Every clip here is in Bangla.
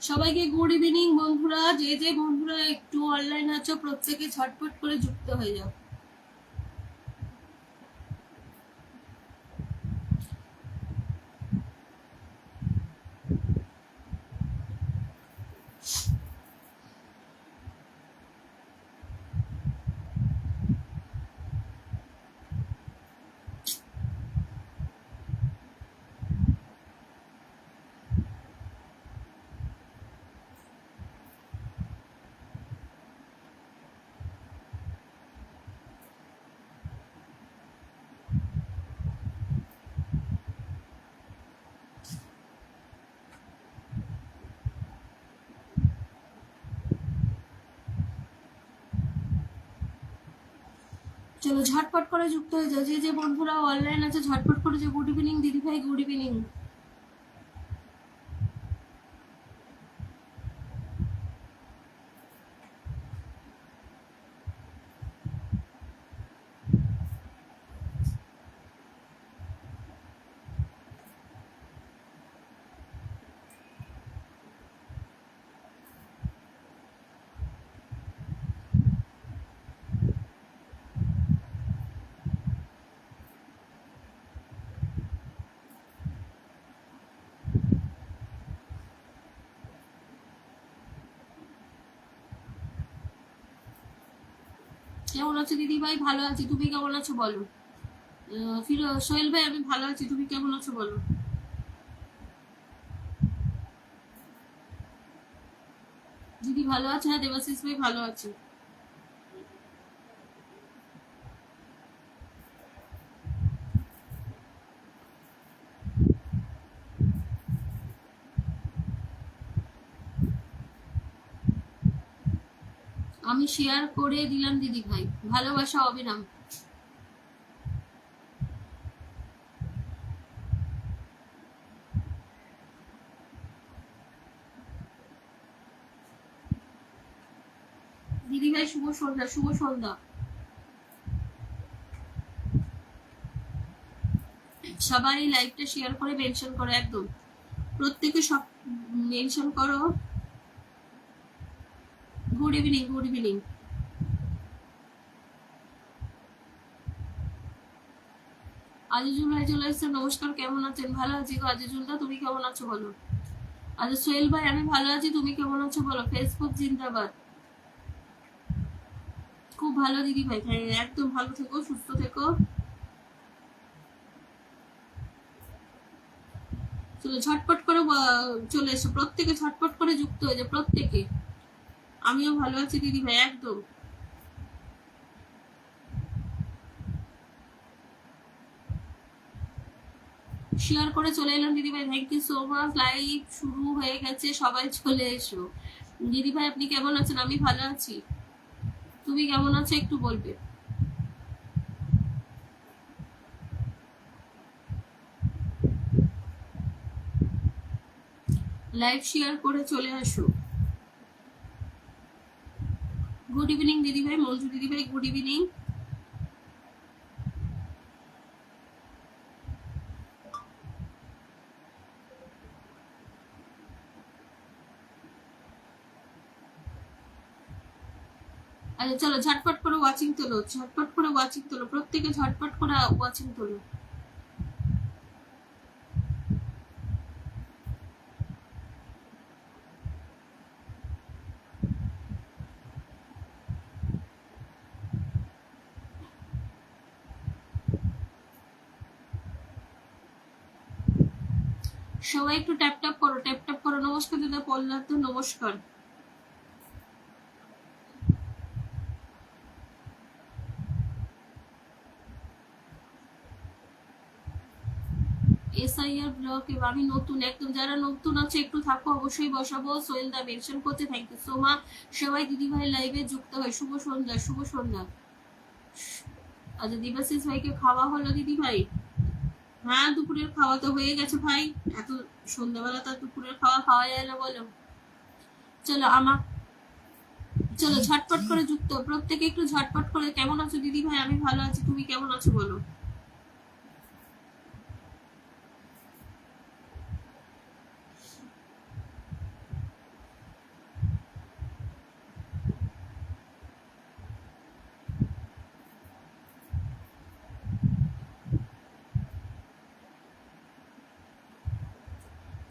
সবাইকে গুড ইভিনিং বন্ধুরা। যে যে বন্ধুরা একটু অনলাইন আছো প্রত্যেকে ঝটপট করে যুক্ত হয়ে যাও। চলো ঝটপট করে যুক্ত হয়ে যাও। যে যে বন্ধুরা অনলাইন আছে ঝটপট করে যে গুড ইভিনিং দিদি ভাই, গুড ইভিনিং। কেমন আছো দিদি ভাই? ভালো আছি, তুমি কেমন আছো বলো। সোহেল ভাই আমি ভালো আছি, তুমি কেমন আছো বলো। দিদি ভালো আছে? হ্যাঁ দেবাশিস ভাই ভালো আছে। আমি শেয়ার করে দিলাম দিদি ভাই। ভালোবাসা অবিরাম। দিদি ভাই শুভ সন্ধ্যা, শুভ সন্ধ্যা। সবাই লাইভটা শেয়ার করে মেনশন করো, একদম প্রত্যেকে সব মেনশন করো। Good evening, good evening. Azizul ভাই চলে এসছে, নমস্কার, কেমন আছেন? ভালো আছি গো আজিজুল দা, তুমি কেমন আছো বলো। আচ্ছা সোহেল ভাই আমি ভালো আছি, তুমি কেমন আছো বলো। ফেসবুক জিন্দাবাদ। খুব ভালো দিদি ভাই, হ্যাঁ একদম ভালো থেকো, সুস্থ থেকো। চলো ঝটপট করে চলে এসো, প্রত্যেকে ঝটপট করে যুক্ত হয়ে যাও প্রত্যেকে। আমিও ভালো আছি দিদি ভাই, একদম। শেয়ার করে চলে এলাম দিদি ভাই, thank you so much. Live শুরু হয়ে গেছে, সবাই চলে এসো। দিদি ভাই আপনি কেমন আছেন? আমি ভালো আছি, তুমি কেমন আছো একটু বলবে। লাইভ শেয়ার করে চলে আসো। গুড ইভিনিং দিদি ভাই, মঞ্জু দিদি ভাই গুড ইভিনিং। আচ্ছা চলো ঝটপট করে ওয়াচিং তোলো, ঝটপট করে ওয়াচিং তোলো, প্রত্যেকে ঝটপট করে ওয়াচিং তোলো। সবাই একটু ট্যাপ ট্যাপ করো, ট্যাপ ট্যাপ করো। নমস্কার দাদা পল্লাদ, নমস্কার। এসআইআর ব্লক, আমি নতুন, একদম যারা নতুন আছে একটু থাকো, অবশ্যই বসাবো। সোহেল দা মেনশন করছে, থ্যাংক ইউ সো মাচ। সবাই দিদি ভাই লাইভে যুক্ত হয়। শুভ সন্ধ্যা, শুভ সন্ধ্যা। আচ্ছা দিবাশিস ভাইকে খাওয়া হলো দিদি ভাই? হ্যাঁ দুপুরের খাওয়া তো হয়ে গেছে ভাই, এত সন্ধ্যাবেলা তো দুপুরের খাওয়া খাওয়া যায় না বলো। চলো চলো ঝটপট করে যুক্ত, প্রত্যেকে একটু ঝটপট করে। কেমন আছো দিদি ভাই? আমি ভালো আছি, তুমি কেমন আছো বলো।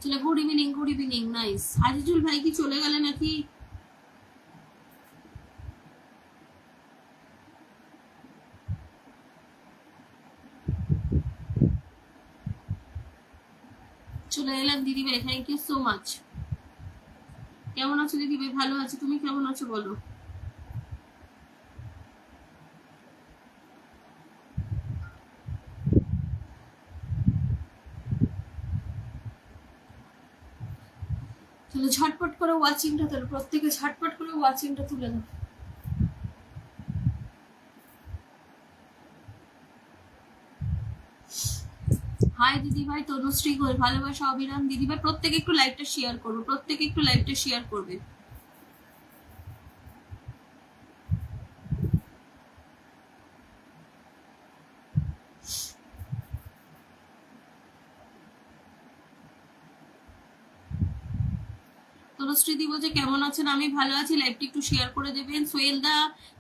চলে good evening, good evening, nice. Azizul ভাই কি চলে গেলে নাকি? চলে এলাম দিদি ভাই, থ্যাংক ইউ সো মাচ। কেমন আছো দিদি ভাই? ভালো আছো, তুমি কেমন আছো বলো? চলো ঝটপট করে ওয়াচিংটা তোলো, প্রত্যেকে ঝটপট করে ওয়াচিংটা তুলে দাও। হাই দিদি ভাই, তনুশ্রী ঘোষ, ভালোবাসা অবিরাম। দিদি ভাই প্রত্যেকে একটু লাইভটা শেয়ার করবে, প্রত্যেকে একটু লাইভটা শেয়ার করবে। তনুশ্রী দি বলছে কেমন আছেন? আমি ভালো আছি, লাইভটি একটু শেয়ার করে দেবেন। সোহেল দা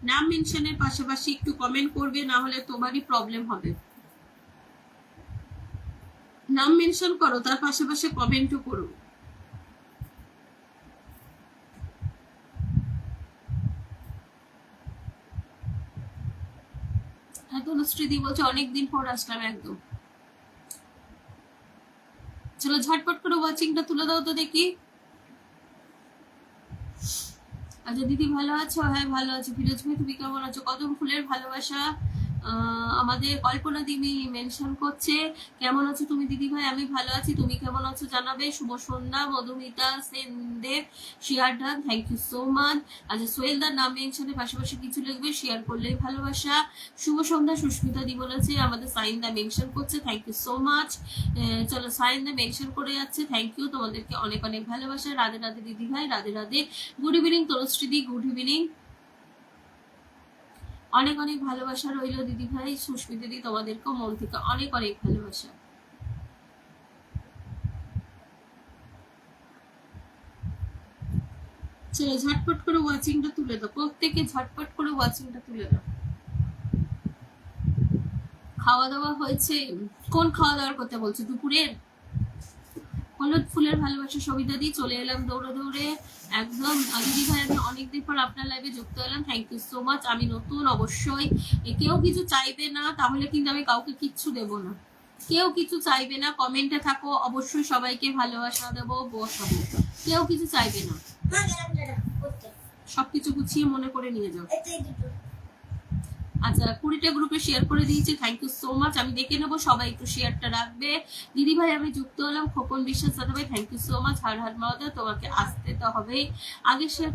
নাম মেনশনের পাশাপাশি একটু কমেন্ট করবে, না হলে তোমারই প্রবলেম হবে। নাম মেনশন করো, তার পাশাপাশি কমেন্টও করো। হ্যাঁ, তনুশ্রী দি বলছে অনেকদিন পর আসলাম একদম। চলো ঝটপট করে ওয়াচিংটা তুলে দাও তো দেখি। আচ্ছা দিদি ভালো আছো? হ্যাঁ ভালো আছি। ফিরোজ ভাই তুমি কেমন আছো? কদম ফুলের ভালোবাসা আমাদের কল্পনা দিদি মেনশন করছে, কেমন আছো তুমি দিদি ভাই? আমি ভালো আছি, তুমি কেমন আছো জানাবে। শুভ সন্ধ্যা Madhumita Sendeb, share done, thank you so much. আচ্ছা সোহেল দার নাম মেনশনের পাশাপাশি কিছু লিখবে, শেয়ার করলেই ভালোবাসা। শুভ সন্ধ্যা সুস্মিতা দি বলেছে, আমাদের সাইন দা মেনশন করছে, থ্যাংক ইউ সো মাচ। চলো সাইন দা মেনশন করে যাচ্ছে, থ্যাংক ইউ, তোমাদেরকে অনেক অনেক ভালোবাসা। রাধে রাধে দিদি ভাই, রাধে রাধে। গুড ইভিনিং তনুশ্রী দি, গুড ইভিনিং, অনেক অনেক ভালোবাসা রইল দিদি ভাই। সুস্মিতা দি তোমাদেরকেও মন থেকে অনেক অনেক ভালোবাসা। চলো ঝটপট করে ওয়াচিংটা তুলে দাও, প্রত্যেকে ঝটপট করে ওয়াচিংটা তুলে দাও। খাওয়া দাওয়া হয়েছে? কোন খাওয়া দাওয়ার কথা বলছো? দুপুরের? হলুদ ফুলের ভালোবাসা সবিতা দি, চলে এলাম দৌড়ে দৌড়ে একদম। দিদি ভাই আমি অনেকদিন পর আপনার লাইভে যুক্ত হলাম, থ্যাংক ইউ সো মাচ। আমি নতুন, অবশ্যই কেউ কিছু চাইবে না তাহলে কিন্তু আমি কাউকে কিচ্ছু দেব না। কেউ কিছু চাইবে না, কমেন্টে থাকো, অবশ্যই সবাইকে ভালোবাসা দেবো, বসাবো। কেউ কিছু চাইবে না, সবকিছু গুছিয়ে মনে করে নিয়ে যাও। আচ্ছা 20টা গ্রুপে শেয়ার করে দিয়েছি, থ্যাংক ইউ সো মাচ। আমি দেখে নেবো, সবাই একটু শেয়ারটা রাখবে। দিদি ভাই আমি যুক্ত হলাম, খোকন বিশ্বাস দাদা ভাই, থ্যাংক ইউ সো মাচ। হার হার মহোদয়, তোমাকে আসতে তো হবেই। আগে শেয়ার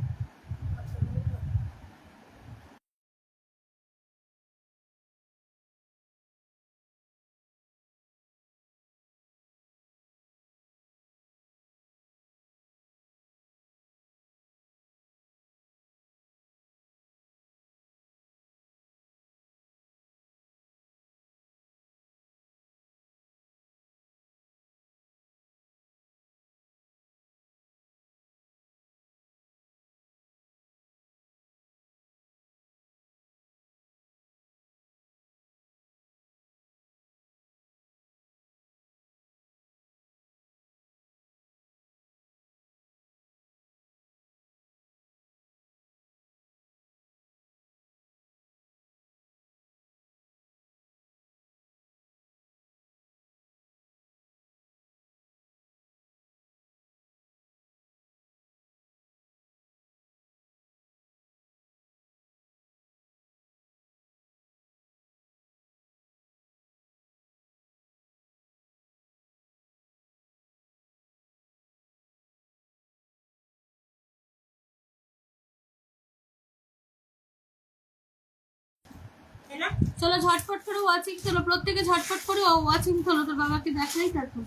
চলো ঝটপট করে ওয়াচিং তোলো, প্রত্যেকে ঝটপট করে ওয়াচিং তোলো। তোর বাবাকে দেখাই থাকো,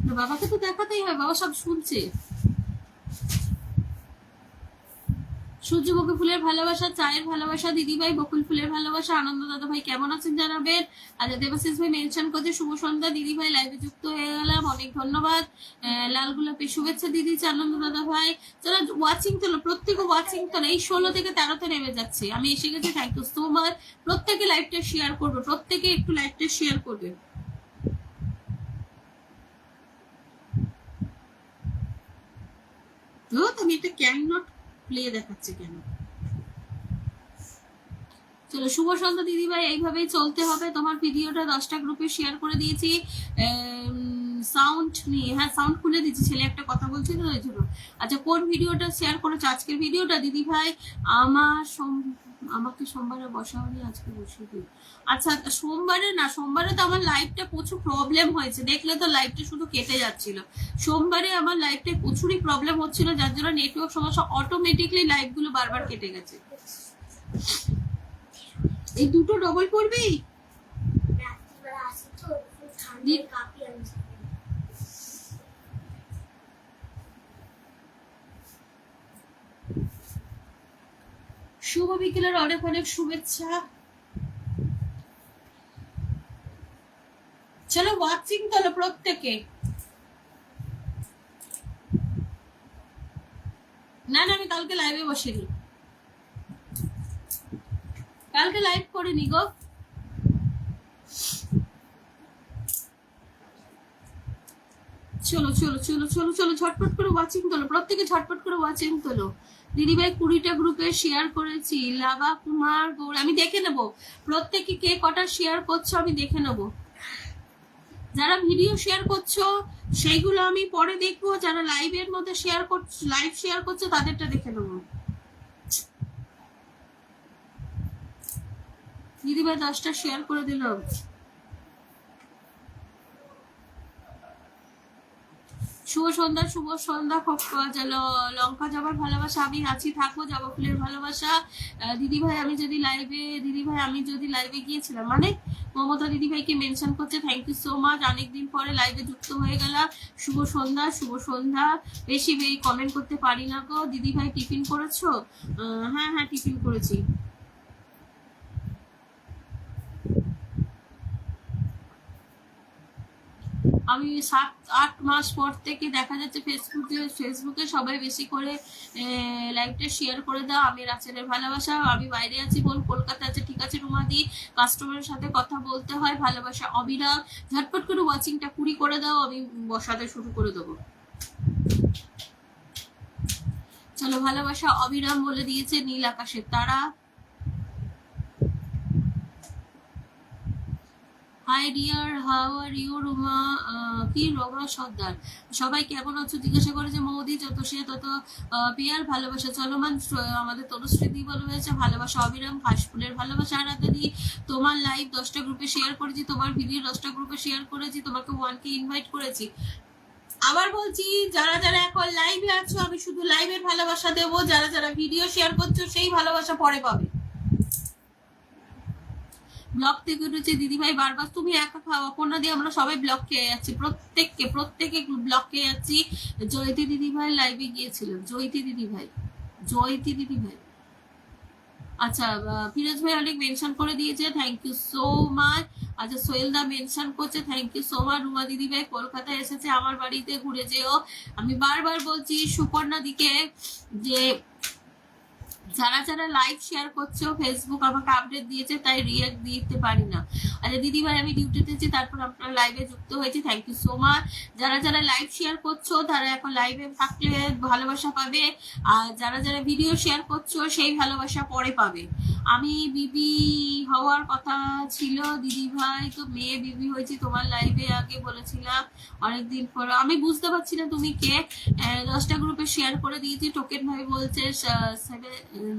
তোর বাবাকে তো দেখাতেই হয়, বাবা সব শুনছে। সূর্যমুখী ফুলের ভালোবাসা, চায়ের ভালোবাসা, দিদি ভাই বকুল ফুলের ভালোবাসা, আনন্দ দাদা ভাই কেমন আছেন জানাবেন। আচ্ছা দেবাশিস ভাই মেনশন করছে, শুভ সন্ধ্যা দিদি ভাই, লাইভে যুক্ত হয়ে গেলাম, অনেক ধন্যবাদ। লাল গোলাপের শুভেচ্ছা দিদি, আনন্দ দাদা ভাই। চলো ওয়াচিং তোলো, প্রত্যেকে ওয়াচিং তোলো। এই 16 থেকে 13তে নেমে যাচ্ছে, আমি এসে গেছি, থ্যাংক ইউ সো মাচ। প্রত্যেকে লাইভটা শেয়ার করবে, প্রত্যেকে একটু লাইভটা শেয়ার করবে। তুমি এটা ক্যান নট প্লে দেখাচ্ছে কেন? চলো, শুভ সন্ধ্যা দিদি ভাই, এইভাবেই চলতে হবে। তোমার ভিডিওটা 10টা গ্রুপে শেয়ার করে দিয়েছি সাউন্ড নিয়ে। হ্যাঁ, সাউন্ড খুলে দিচ্ছি, ছেলে একটা কথা বলছিল ওই জন্য। আচ্ছা, কোন ভিডিওটা শেয়ার করেছো? আজকের ভিডিওটা দিদি ভাই আমাকে সোমবারে বসাওনি, আজকে বসিয়ে দিই। আচ্ছা, সোমবারে না, সোমবারে তো আমার লাইভটা প্রচুর প্রবলেম হয়েছে, দেখলে তো লাইভটা শুধু কেটে যাচ্ছিল। সোমবারে আমার লাইভটা প্রচুরই প্রবলেম হচ্ছিল, যার জন্য নেটওয়ার্ক সমস্যা, অটোমেটিকলি লাইভগুলো বারবার কেটে গেছে। এই দুটো ডবল পড়বি? শুভ বিকেলের অনেক অনেক শুভেচ্ছা। চলো ওয়াচিং তোলো প্রত্যেকে। না না, আমি কালকে লাইভে বসিনি, কালকে লাইভ করিনি গো। চলো চলো চলো চলো চলো, ঝটপট করে ওয়াচিং তোলো প্রত্যেকে, ঝটপট করে ওয়াচিং তোলো। দিদিভাই 20টা গ্রুপে শেয়ার করেছি। লাভা কুমার গৌর, আমি দেখে নেব প্রত্যেকে কে কটা শেয়ার করছো, আমি দেখে নেব। যারা ভিডিও শেয়ার করছো সেইগুলো আমি পরে দেখবো, যারা লাইভের মধ্যে শেয়ার করছো, লাইভ শেয়ার করছো তাদেরটা দেখে নেবো। দিদিভাই 10টা শেয়ার করে দিলাম। শুভ সন্ধ্যা, শুভ সন্ধ্যা। লঙ্কা জবার ভালোবাসা, আমি আছি, থাকবো জবা ফুলের ভালোবাসা। দিদিভাই আমি যদি লাইভে গিয়েছিলাম, মানে মমতা দিদিভাইকে মেনশন করছে, থ্যাংক ইউ সো মাচ। অনেকদিন পরে লাইভে যুক্ত হয়ে গেলাম। শুভ সন্ধ্যা, শুভ সন্ধ্যা। বেশি কমেন্ট করতে পারি না গো। দিদিভাই টিফিন করেছো? হ্যাঁ হ্যাঁ, টিফিন করেছি। আমি 7-8 মাস পর থেকে দেখা যাচ্ছে ফেসবুকে সবাই বেশি করে লাইভটা শেয়ার করে দাও। আমি রাচেলের ভালোবাসা, আমি বাইরে আছি বল, কলকাতা আছে, ঠিক আছে রুমাদি, কাস্টমারের সাথে কথা বলতে হয়, ভালোবাসা অবিরাম। ঝটপট করে ওয়াচিংটা 20 করে দাও, আমি বসাতে শুরু করে দেবো। চলো, ভালোবাসা অবিরাম বলে দিয়েছে নীল আকাশের তারা। Hi dear, how are you? Ruma কি রমা সর্দার, সবাই কেমন আছো জিজ্ঞাসা করেছে মৌদি। যত সে তত পিয়ার ভালোবাসা চলমান। আমাদের তনুশ্রীদি বলে হয়েছে ভালোবাসা অবিরাম। ঘাসফুলের ভালোবাসা আরাধাদি। তোমার লাইভ 10টা গ্রুপে শেয়ার করেছি, তোমার ভিডিও 10টা গ্রুপে শেয়ার করেছি, তোমাকে 1কে ইনভাইট করেছি। আবার বলছি, যারা যারা এখন লাইভে আছো আমি শুধু লাইভের ভালোবাসা দেবো, যারা যারা ভিডিও শেয়ার করছো সেই ভালোবাসা পরে পাবে। ব্লক থেকে উঠেছে দিদিভাই বারবার, তুমি একা খাওয়া অপর্ণা দিয়ে আমরা সবাই ব্লক খেয়ে যাচ্ছি, প্রত্যেকে ব্লক খেয়ে যাচ্ছি। জয়তী দিদিভাই লাইভে গিয়েছিলেন, জয়তী দিদিভাই। আচ্ছা, ফিরোজ ভাই অনেক মেনশন করে দিয়েছে, থ্যাংক ইউ সো মাচ। আচ্ছা, সোহেল দা মেনশন করছে, thank you so much. Ruma দিদিভাই কলকাতায় এসেছে, আমার বাড়িতে ঘুরে যেও। আমি বারবার বলছি সুপর্ণা দিকে যে যারা যারা লাইভ শেয়ার করছো, ফেসবুক আমাকে আপডেট দিয়েছে তাই রিয়াক্ট দিতে পারি না। আচ্ছা দিদিভাই, আমি ডিউটিতে আছি, তারপর আপনার লাইভে যুক্ত হয়েছি, থ্যাংক ইউ সো মাচ। যারা যারা লাইভ শেয়ার করছো তারা এখন লাইভে থাকলে ভালোবাসা পাবে, আর যারা যারা ভিডিও শেয়ার করছো সেই ভালোবাসা পরে পাবে। আমি বিবি হওয়ার কথা ছিল দিদিভাই, তো মেয়ে বিবি হয়েছি, তোমার লাইভে আগে বলেছিলাম অনেকদিন পর। আমি বুঝতে পারছি না তুমি কে। 10টা গ্রুপে শেয়ার করে দিয়েছি, টোকেন ভাই বলছে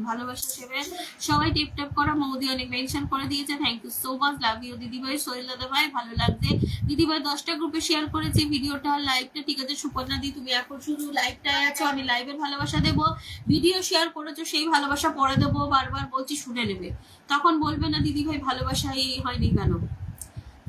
ভালোবাসা সেবে, সবাই টিপ টপ করা। মৌদি অনেক মেনশন করে দিয়েছে, thank you so much, love you দিদিভাই। সোহেল দাদা ভাই ভালো লাগছে। দিদিভাই 10টা গ্রুপে শেয়ার করেছি ভিডিওটা, লাইভটা, ঠিক আছে। সুপর্ণা দি তুমি এখন শুধু লাইভটায় আছো, আমি লাইভের ভালোবাসা দেবো, ভিডিও শেয়ার করেছো সেই ভালোবাসা পরে দেবো, বারবার বলছি শুনে নেবে, তখন বলবে না দিদিভাই ভালোবাসাই হয়নি কেন।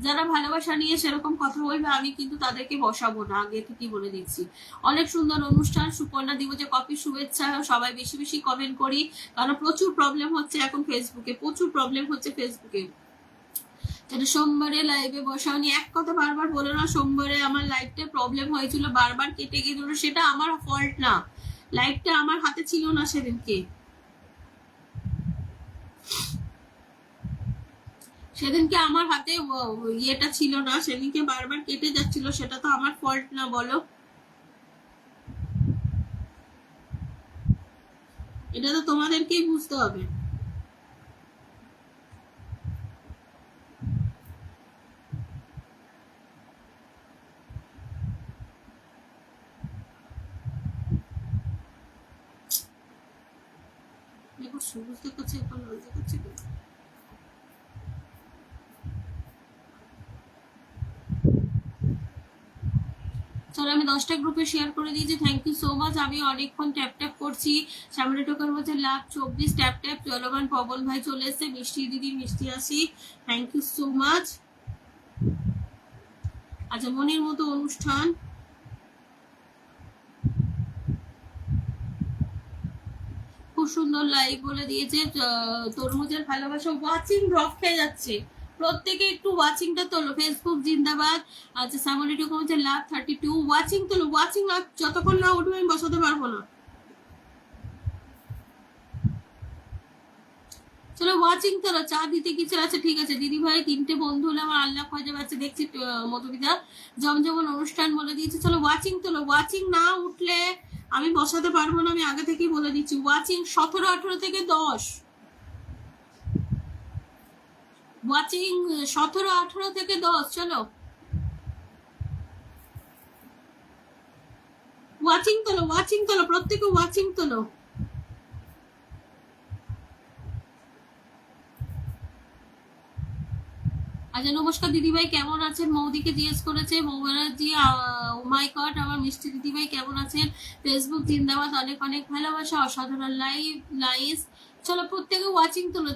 যারা ভালোবাসা নিয়ে সেরকম কথা বলবে আমি কিন্তু তাদেরকে বসাবো না, আগে থেকেই বলে দিচ্ছি। অনেক সুন্দর অনুষ্ঠান। সুপর্ণা দিব যে কপি শুভেচ্ছা, সবাই বেশি বেশি কমেন্ট করি, কারণ প্রচুর প্রবলেম হচ্ছে এখন ফেসবুকে, প্রচুর প্রবলেম হচ্ছে ফেসবুকে। যেটা সোমবারে লাইভে বসাওনি, এক কথা বারবার বলো না। সোমবারে আমার লাইভটা প্রবলেম হয়েছিল, বারবার কেটে গেছিল, সেটা আমার ফল্ট না, লাইভটা আমার হাতে ছিল না সেদিনকে। সেদিনকে আমার হাতে ইয়েটা ছিল না, সেদিনকে বারবার কেটে যাচ্ছিল, সেটা তো আমার ফল্ট না বলো। এটা তো তোমাদেরকেই বুঝতে হবে। সবুজ দেখাচ্ছে, এখন লাল দেখাচ্ছে। চলো আমি 10টা গ্রুপে শেয়ার করে দিয়েছি। Thank you so much. আমি অনেকক্ষণ ট্যাপ ট্যাপ করছি। সামনে টোকার মধ্যে লাভ 24 ট্যাপ ট্যাপ। জলবান পবন ভাই চলে এসছে, মিষ্টি দিদি মিষ্টি আসি, থ্যাংক ইউ সো মাচ। আচ্ছা মনের মতো অনুষ্ঠান, খুব সুন্দর লাইভ বলে দিয়েছে। তরমুজের ভালোবাসা, ওয়াচিং ড্রপ খেয়ে যাচ্ছে, প্রত্যেকে একটু ওয়াচিংটা তোলো। ফেসবুক জিন্দাবাদ। আচ্ছা সামনেটুকু হচ্ছে লাভ 32, ওয়াচিং তোলো। ওয়াচিং যতক্ষণ না উঠবে আমি বসাতে পারবো না। চলো ওয়াচিং তোলো। চা দিতে কি চলে? আচ্ছা ঠিক আছে দিদি ভাই, 3টে বন্ধু হলে আমার আল্লাহ হয়ে যাবে। আচ্ছা দেখছি মধুবিতা জমজমন অনুষ্ঠান বলে দিয়েছে। চলো ওয়াচিং তোলো। ওয়াচিং না উঠলে আমি বসাতে পারবো না, আমি আগে থেকেই বলে দিচ্ছি। ওয়াচিং 17, 18 থেকে 10, ওয়াচিং 17, 18 থেকে 10। চলো ওয়াচিং তোলো, ওয়াচিং তোলো, প্রত্যেকে ওয়াচিং তোলো। আচ্ছা নমস্কার দিদিভাই, কেমন আছেন? মৌদিকে জিজ্ঞেস করেছে মৌবানাজি। ও মাই গড, আমার মিষ্টি দিদিভাই কেমন আছেন? ফেসবুক জিন্দাবাদ, অনেক অনেক ভালোবাসা, অসাধারণ লাইভ লাইস। চলো প্রত্যেকে ওয়াচিং তোলো,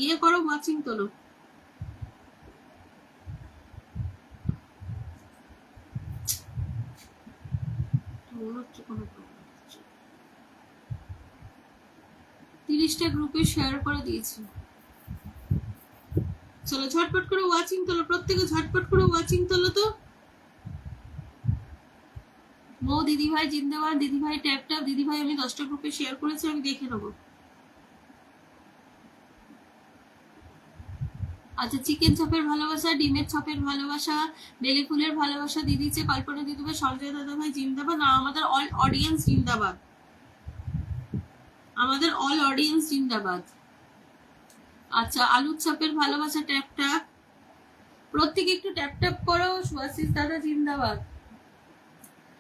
ইয়ে করো, ওয়াচিং তোলো। মনে হচ্ছে কোনো 30টা গ্রুপে শেয়ার করে দিয়েছি। চলো ঝটপট করে ওয়াচিং তোলো, প্রত্যেকে ঝটপট করে ওয়াচিং তোলো। তো মৌ দিদিভাই জিন্দাবাদ, দিদিভাই ট্যাপ ট্যাপ। দিদিভাই আমি 10টা গ্রুপে শেয়ার করেছি, আমি দেখে নেবো। আচ্ছা চিকেন চপের ভালোবাসা, ডিমের চপের ভালোবাসা, বেলি ফুলের ভালোবাসা দিদিছে। কল্পনা দিদিভাই, সঞ্জয় দাদা ভাই জিন্দাবাদ। না আমাদের অল অডিয়েন্স জিন্দাবাদ, আমাদের অল অডিয়েন্স জিন্দাবাদ। আচ্ছা আলুর চপের ভালোবাসা ট্যাপ ট্যাপ, প্রত্যেকে একটু ট্যাপ ট্যাপ করো। সুভাষিস দাদা জিন্দাবাদ।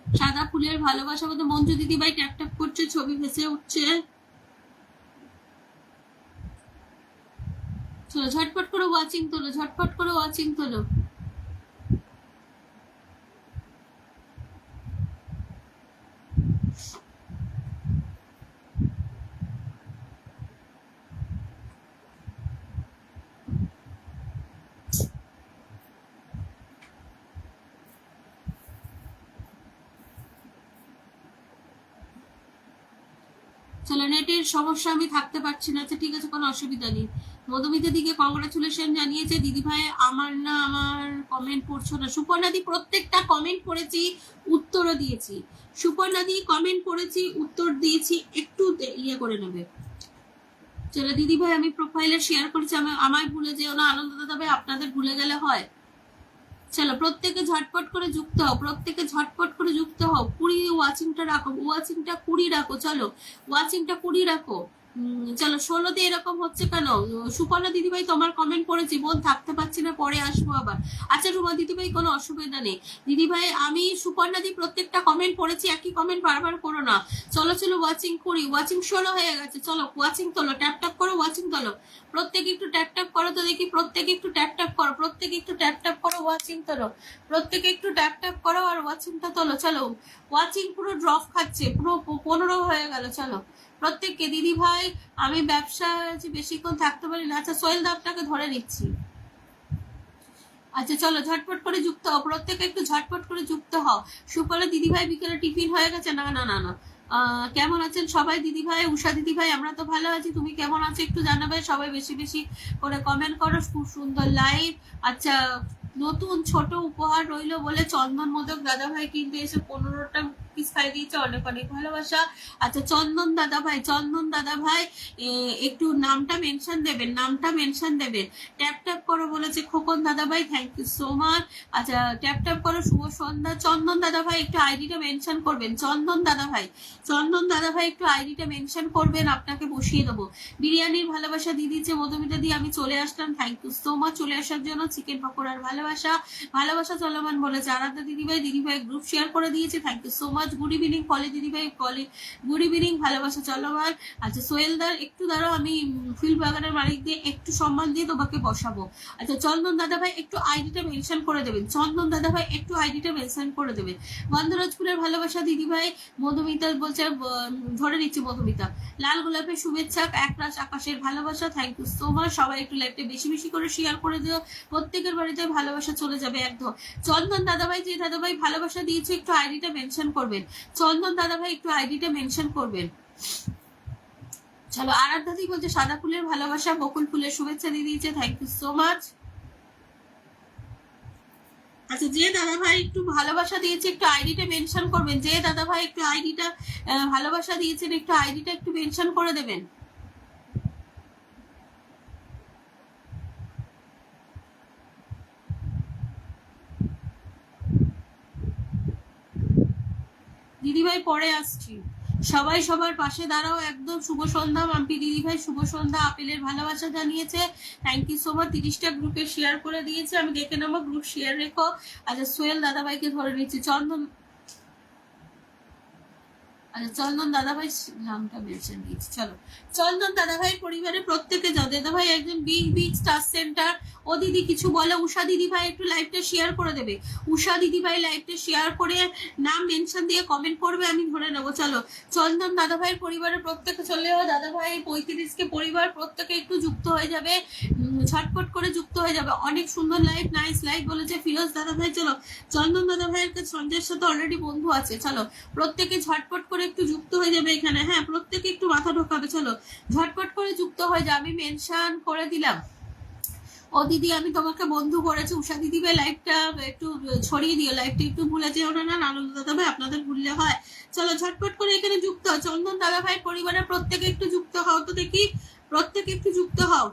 সাদা ফুলের ভালোবাসা বলতে মঞ্জু দিদিভাই ট্যাপ ট্যাপ করছে, ছবি ভেসে উঠছে। চলো ঝটপট করে ওয়াচিং তোলো, ঝটপট করে ওয়াচিং তোলো। চলো নেটের সমস্যা, আমি থাকতে পারছি না। আচ্ছা ঠিক আছে, কোনো অসুবিধা নেই। মধুমিতা দিকে কংগ্রাচুলেশন জানিয়েছে দিদি ভাই। আমার না, আমার কমেন্ট পড়ছো না। সুপর্ণাদি প্রত্যেকটা কমেন্ট পড়েছি, উত্তরও দিয়েছি। সুপর্ণাদি কমেন্ট পড়েছি, উত্তর দিয়েছি, একটু ইয়ে করে নেবে। চলো দিদি ভাই আমি প্রোফাইলে শেয়ার করেছি, আমায় ভুলে যেও না। আনন্দ দাদা ভাই আপনাদের ভুলে গেলে হয়। চলো প্রত্যেকে ঝটপট করে যুক্ত হও, প্রত্যেকে ঝটপট করে যুক্ত হও। 20 ওয়াচিংটা রাখো, ওয়াচিংটা 20 রাখো। চলো ওয়াচিংটা 20 রাখো। চলো 16তে এরকম হচ্ছে কেন? সুপর্ণা দিদিভাই তোমার কমেন্ট পড়েছি, বোন থাকতে পারছি না, পরে আসবো আবার। আচ্ছা রুমা দিদিভাই কোনো অসুবিধা নেই। দিদিভাই আমি সুপর্ণা দি প্রত্যেকটা কমেন্ট পড়েছি, একই কমেন্ট বারবার করো না। চলো চলো ওয়াচিং করি। ওয়াচিং 16 হয়ে গেছে। চলো ওয়াচিং তোলো, ট্যাপ ট্যাপ করো, ওয়াচিং তোলো। প্রত্যেকে একটু ট্যাপ ট্যাপ করো তো দেখি, প্রত্যেকে একটু ট্যাপ ট্যাপ করো, প্রত্যেকে একটু ট্যাপ ট্যাপ করো, ওয়াচিং তোলো। প্রত্যেকে একটু ট্যাপ ট্যাপ করো আর ওয়াচিংটা তোলো। চলো ওয়াচিং পুরো ড্রপ খাচ্ছে, পুরো 15 হয়ে গেল। চলো প্রত্যেককে। দিদি ভাই আমি ব্যবসা বেশিক্ষণ থাকতে পারি না। আচ্ছা সোহেল দা আপনাকে ধরে নিচ্ছি। আচ্ছা চলো ঝটপট করে যুক্ত হও, প্রত্যেকে একটু ঝটপট করে যুক্ত হও। সুপলা দিদি ভাই বিকেলে টিফিন হয়ে গেছে? না না না না। কেমন আছেন সবাই? দিদি ভাই, উষা দিদি ভাই আমরা তো ভালো আছি, তুমি কেমন আছো একটু জানাবে। সবাই বেশি বেশি করে কমেন্ট করো। খুব সুন্দর লাইভ। আচ্ছা নতুন ছোট উপহার রইলো বলে চন্দন মোদক দাদা ভাই কিন্তু এসে 15টা পিস খাই দিয়েছে, অনেক অনেক ভালোবাসা। আচ্ছা চন্দন দাদা ভাই, চন্দন দাদা ভাই একটু নামটা মেনশন দেবেন, নামটা মেনশন দেবেন। ট্যাপ ট্যাপ করো বলেছে খোকন দাদাভাই, থ্যাংক ইউ সো মাচ। আচ্ছা ট্যাপ ট্যাপ করো, শুভ সন্ধ্যা। চন্দন দাদাভাই একটু আইডিটা মেনশন করবেন, চন্দন দাদাভাই, চন্দন দাদাভাই একটু আইডিটা মেনশন করবেন, আপনাকে বসিয়ে দেবো। বিরিয়ানির ভালোবাসা দিদিছে মধুমিতা দিয়ে আমি চলে আসলাম, থ্যাংক ইউ সো মাচ চলে আসার জন্য। চিকেন পকোড়ার ভালোবাসা, ভালোবাসা চলমান বলেছে আরাধ্যা দিদিভাই, দিদিভাই গ্রুপ শেয়ার করে দিয়েছে, thank you so much. Good evening Poli দিদিভাই, পলি গুড ইভিনিং, ভালোবাসা চলমান। আচ্ছা সোহেলদার একটু দাঁড়াও, আমি ফিল বাগানের মালিক দিয়ে একটু সম্মান দিয়ে তোমাকে বসাবো। আচ্ছা চন্দন দাদাভাই একটু আইডিটা মেনশন করে দেবেন, চন্দন দাদাভাই একটু আইডিটা মেনশন করে দেবেন। গন্ধরাজপুরের ভালোবাসা দিদিভাই, মধুমিতা বলছে ধরে নিচ্ছি মধুমিতা। লাল গোলাপের শুভেচ্ছা, একরাশ আকাশের ভালোবাসা, থ্যাংক ইউ সো মাচ। সবাই একটু লাইভটা বেশি বেশি করে শেয়ার করে দিও, প্রত্যেকের বাড়িতে ভালোবাসা চলে যাবে একদম। চন্দন দাদাভাই, যে দাদাভাই ভালোবাসা দিয়েছে একটু আইডিটা মেনশন করবেন, চন্দন দাদাভাই একটু আইডিটা মেনশন করবেন। চলো আরাধ্যা দি বলছে সাদা ফুলের ভালোবাসা, বকুল ফুলের শুভেচ্ছা দিয়ে দিয়েছে, থ্যাংক ইউ সো মাচ। আচ্ছা যে দাদা ভাই একটু ভালোবাসা দিয়েছে একটু আইডিটা মেনশন করবেন, যে দাদা ভাই একটু আইডিটা ভালোবাসা দিয়েছেন একটু আইডিটা একটু মেনশন করে দেবেন। দিদিভাই পরে আসছি, সবাই সবার পাশে দাঁড়াও একদম। শুভ সন্ধ্যা মাম্পি দিদিভাই, শুভ সন্ধ্যা। আপেলের ভালোবাসা জানিয়েছে, থ্যাংক ইউ সো মাচ। 30টা গ্রুপে শেয়ার করে দিয়েছে, আমি দেখে নেবো, গ্রুপ শেয়ার রেখো। আচ্ছা সোহেল দাদাভাইকে ধরে নিচ্ছি, চন্দন, আচ্ছা চন্দন দাদাভাই নামটা মেনশন দিয়েছি। চলো চন্দন দাদাভাই পরিবারের প্রত্যেকে যাও, দাদাভাই একজন বিগ বিগ স্টার সেন্টার। ও দিদি কিছু বলে, উষা দিদি ভাই একটু লাইভটা শেয়ার করে দেবে, উষা দিদি ভাই লাইভটা শেয়ার করে নাম মেনশন দিয়ে কমেন্ট করবে, আমি ধরে নেবো। চলো চন্দন দাদাভাইয়ের পরিবারের প্রত্যেকে চলে যাও, দাদাভাই 35কে পরিবার প্রত্যেকে একটু যুক্ত হয়ে যাবে, ছটপট করে যুক্ত হয়ে যাবে। অনেক সুন্দর লাইভ, নাইস লাইভ বলেছে ফিরোজ দাদাভাই। চলো চন্দন দাদাভাইয়ের কাছে সঞ্জয়ের সাথে অলরেডি বন্ধু আছে, চলো প্রত্যেকে ঝটপট করে একটু যুক্ত হয়ে যাবে এখানে, হ্যাঁ প্রত্যেকে একটু মাথা ঢোকাবে, চলো ঝটপট করে যুক্ত হয়ে যাবে, আমি মেনশন করে দিলাম। ও দিদি আমি তোমাকে বন্ধু করেছি, উষা দিদি ভাই লাইভটা একটু ছড়িয়ে দিও, লাইভটা একটু ভুলে যেও না, না আনন্দ দাদা ভাই আপনাদের ভুললে হয়। চলো ঝটপট করে এখানে যুক্ত হও, চন্দন দাদা ভাই পরিবারের প্রত্যেকে একটু যুক্ত হও তো দেখি, প্রত্যেকে একটু যুক্ত হও।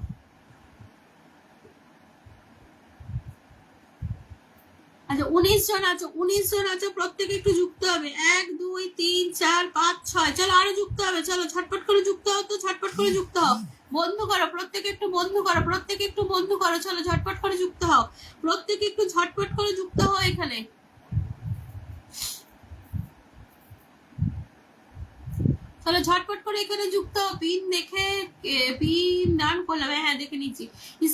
আচ্ছা 19 জন আছো, 19 জন আছো, প্রত্যেকে একটু যুক্ত হবে। 1 2 3 4 5 6, চলো আরো যুক্ত হবে, চলো ঝটপট করে যুক্ত হও তো, ঝটপট করে যুক্ত হও, বন্ধু করো প্রত্যেকে একটু বন্ধু করো, প্রত্যেকে একটু বন্ধু করো, চলো ঝটপট করে যুক্ত হও, প্রত্যেকে একটু ঝটপট করে যুক্ত হও এখানে। চলো ঝটপট করে এখানে যুক্ত হও। পিন দেখে পিন ডান করলাম, হ্যাঁ দেখে নিচ্ছি।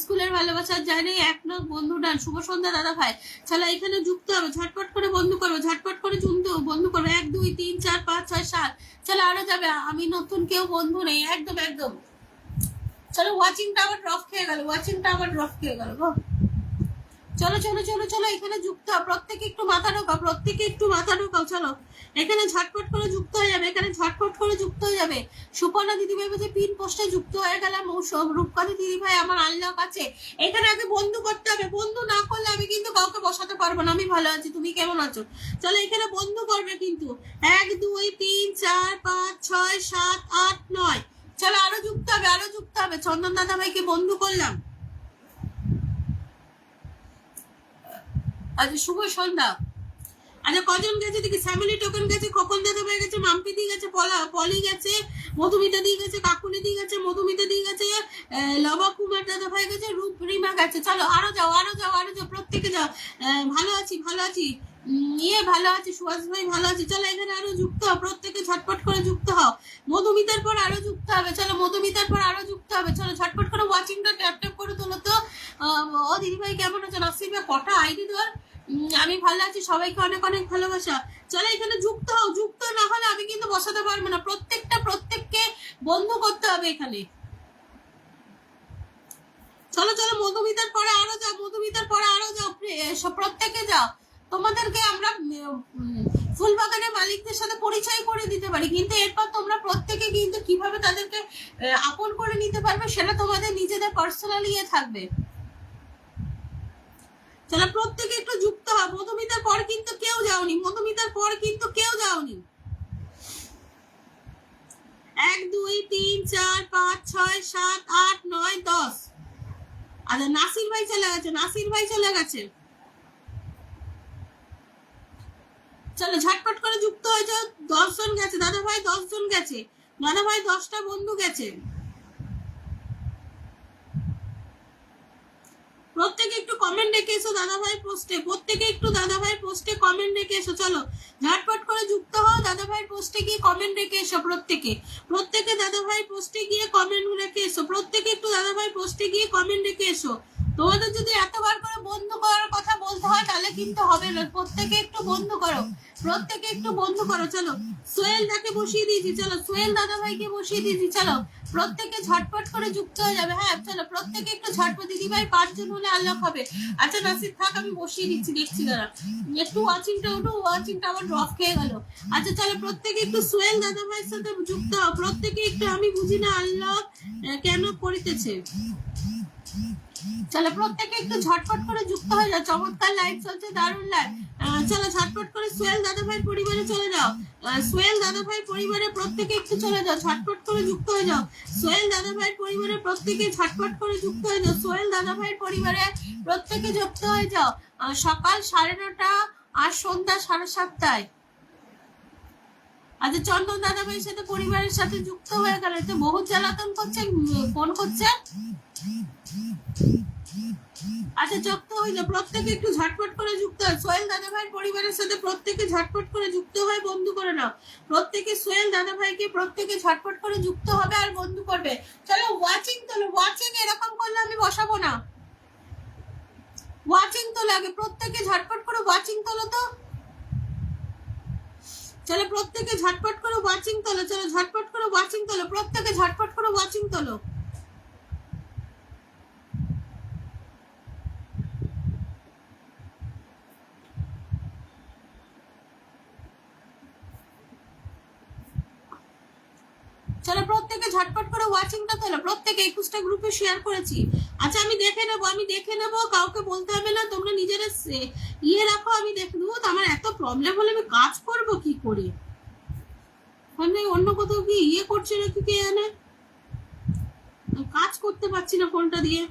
স্কুলের ভালোবাসার জানি এক নক বন্ধু ডান, শুভ সন্ধ্যা দাদা ভাই। চলো এখানে যুক্ত হবে, ঝটপট করে বন্ধু করবো, ঝটপট করে বন্ধু করবো। 1 2 3 4 5 6 7, চলো আরো যাবে, আমি নতুন কেউ বন্ধু নেই, একদম একদম। চলো ওয়াচিংটা আবার ড্রপ খেয়ে গেল, ওয়াচিংটা আবার ড্রপ খেয়ে গেল গো। চলো চলো চলো চলো এখানে যুক্ত হও, প্রত্যেকে একটু মাথা ঢোকাও, প্রত্যেকে একটু মাথা ঢোকাও, চলো এখানে ঝটপট করে যুক্ত হয়ে যাবে, এখানে ঝটপট করে যুক্ত হয়ে যাবে। সুপর্ণা দিদিভাই বলছে পিন পোস্টে যুক্ত হয়ে গেলাম, রূপকালী দিদিভাই আমার আনলক আছে। এখানে আগে বন্ধু করতে হবে, বন্ধু না করলে আমি কিন্তু কাউকে বসাতে পারবো না। আমি ভালো আছি, তুমি কেমন আছো? চলো এখানে বন্ধু করবে কিন্তু। 1 2 3 4 5 6 7 8 9, চলো আরো যুক্ত হবে, আরো যুক্ত হবে। চন্দন দাদা ভাইকে বন্ধু করলাম। আচ্ছা শুভ সন্ধ্যা। আচ্ছা কজন গেছে দেখি, ফ্যামিলি টোকেন গেছে, খোকন দাদা ভাই গেছে, মাম্পি দি গেছে, পলি গেছে, মধুমিতা দি গেছে, কাকুলি দি গেছে, মধুমিতা দি গেছে, লবা কুমার দাদা ভাই গেছে, রূপ রিমা গেছে। চলো আরো যাও, আরো যাও, আরো যাও, প্রত্যেকে যাও। ভালো আছি, ভালো আছি, ভালো আছি, সুভাষ ভাই ভালো আছি। চলো এখানে আরো যুক্ত হও, প্রত্যেকে ঝটপট করে যুক্ত হও। মধুমিতার পর আরো যুক্ত হবে, চলো মধুমিতার পর আরো যুক্ত হবে, চলো ঝটপট করে ওয়াচিংটা ট্যাপ ট্যাপ করে তোলো তো। ও দিদিভাই কেমন আছো? নাসির ভাই কটা আইডি ধর। আমি ভালো আছি, সবাইকে অনেক অনেক ভালোবাসা। চলো এখানে যুক্ত হও, যুক্ত না হলে আমি কিন্তু বসাতে পারবো না, প্রত্যেককে বন্ধ করতে হবে এখানে। চলো চলো মধুমিতার পরে আরো যাও, মধুমিতার পরে আরো যাও, প্রত্যেকে যাও। তোমাদেরকে আমরা ফুলবাগানের মালিকদের সাথে পরিচয় করে দিতে পারি, কিন্তু এরপর তোমরা প্রত্যেকে কিন্তু কিভাবে তাদেরকে আপন করে নিতে পারবে সেটা তোমাদের নিজেদের পার্সোনালি থাকবে। চলো প্রত্যেকে একটু যুক্ত হয়। মধুমিতার পর কিন্তু কেউ যাওনি, মধুমিতার পর কিন্তু কেউ যাওনি। 1 2 3 4 5 6 7 8 9 10, আচ্ছা নাসির ভাই চলে গেছে, নাসির ভাই চলে গেছে। চলো ঝটপট করে যুক্ত হয়ে যাও। 10 জন গেছে দাদা ভাই, 10 জন গেছে দাদা ভাই, 10টা বন্ধু গেছে। প্রত্যেকে একটু কমেন্ট রেখে এসো দাদা ভাই পোস্টে, প্রত্যেকে একটু দাদা ভাই পোস্টে কমেন্ট রেখে এসো। চলো ঝটপট করে যুক্ত হও, দাদা ভাই পোস্টে গিয়ে কমেন্ট রেখে এসো। প্রত্যেকে প্রত্যেকে দাদা ভাই পোস্টে গিয়ে কমেন্ট রেখে এসো। প্রত্যেকে একটু দাদা ভাই পোস্টে গিয়ে কমেন্ট রেখে এসো। তোমাদের যদি এতবার করে বন্ধ করার কথা বলতে হয় তাহলে কিন্তু হবে না। প্রত্যেকে একটু বন্ধ করো, প্রত্যেকে একটু বন্ধ করো। চলো সোহেল দাকে বসিয়ে দিয়েছি, চলো সোহেল দাদা ভাইকে বসিয়ে দিয়েছি। চলো প্রত্যেকে ঝটপট করে যুক্ত হয়ে যাবে। হ্যাঁ চলো প্রত্যেকে একটু ঝটপট, দিদি ভাই 5 জন হলে আনলক হবে। আচ্ছা নাসির থাক, আমি বসিয়ে দিচ্ছি, দেখছি দাঁড়া একটু ওয়াচিংটা ওঠো, ওয়াচিংটা আমার ড্রপ খেয়ে গেল। আচ্ছা চলো প্রত্যেকে একটু সোহেল দাদা ভাইয়ের সাথে যুক্ত হও। প্রত্যেকে একটু, আমি বুঝি না আনলক কেন করিতেছে। চলো প্রত্যেকে একটু ঝটপট করে যুক্ত হয়ে যাও। চমৎকার লাইভ চলছে, দারুণ লাইভ। চলো ঝটপট করে সোহেল দাদা ভাই পরিবারে চলে যাও। সোহেল দাদা ভাই পরিবারে প্রত্যেকে একটু চলে যাও, ঝটপট করে যুক্ত হয়ে যাও। সোহেল দাদা ভাই পরিবারে প্রত্যেকে ঝটপট করে যুক্ত হয়ে যাও। সোহেল দাদা ভাই পরিবারে প্রত্যেকে যুক্ত হয়ে যাও। সকাল 9:30 আর সন্ধ্যা 7:30। আচ্ছা চন্দন দাদা ভাইয়ের সাথে পরিবারের সাথে যুক্ত হয়ে গেল, তো বহুত জ্বালাতন করছে, ফোন করছে। আচ্ছা যুক্ত হইলো, প্রত্যেকে একটু ঝটপট করে যুক্ত হয়। সোহেল দাদা ভাইয়ের পরিবারের সাথে প্রত্যেকে ঝটপট করে যুক্ত হয়, বন্ধু করে নাও। প্রত্যেকে সোহেল দাদা ভাইকে প্রত্যেকে ঝটপট করে যুক্ত হবে আর বন্ধু করবে। চলো ওয়াচিং তোলো, ওয়াচিং এরকম করলে আমি বসাবো না। ওয়াচিং তোলো আগে, প্রত্যেকে ঝটপট করে ওয়াচিং তোলো তো। চলো প্রত্যেকে ঝটপট করে ওয়াচিং তোলো। চলো ঝটপট করে ওয়াচিং তোলো, প্রত্যেকে ঝটপট করে ওয়াচিং তোলো। চলো প্রত্যেকে ঝটপট করে ওয়াচিংটা তোলো। প্রত্যেকে 21টা গ্রুপে শেয়ার করেছি। আচ্ছা আমি দেখে নেবো, আমি দেখে নেবো, কাউকে বলতে হবে না, তোমরা নিজেরা ইয়ে রাখো, আমি দেখে নেবো। আমার এত প্রবলেম হলে আমি কাজ করবো কি করে? মানে অন্য কোথাও কি ইয়ে করছে নাকি কে জানে, কাজ করতে পারছি না ফোনটা দিয়ে।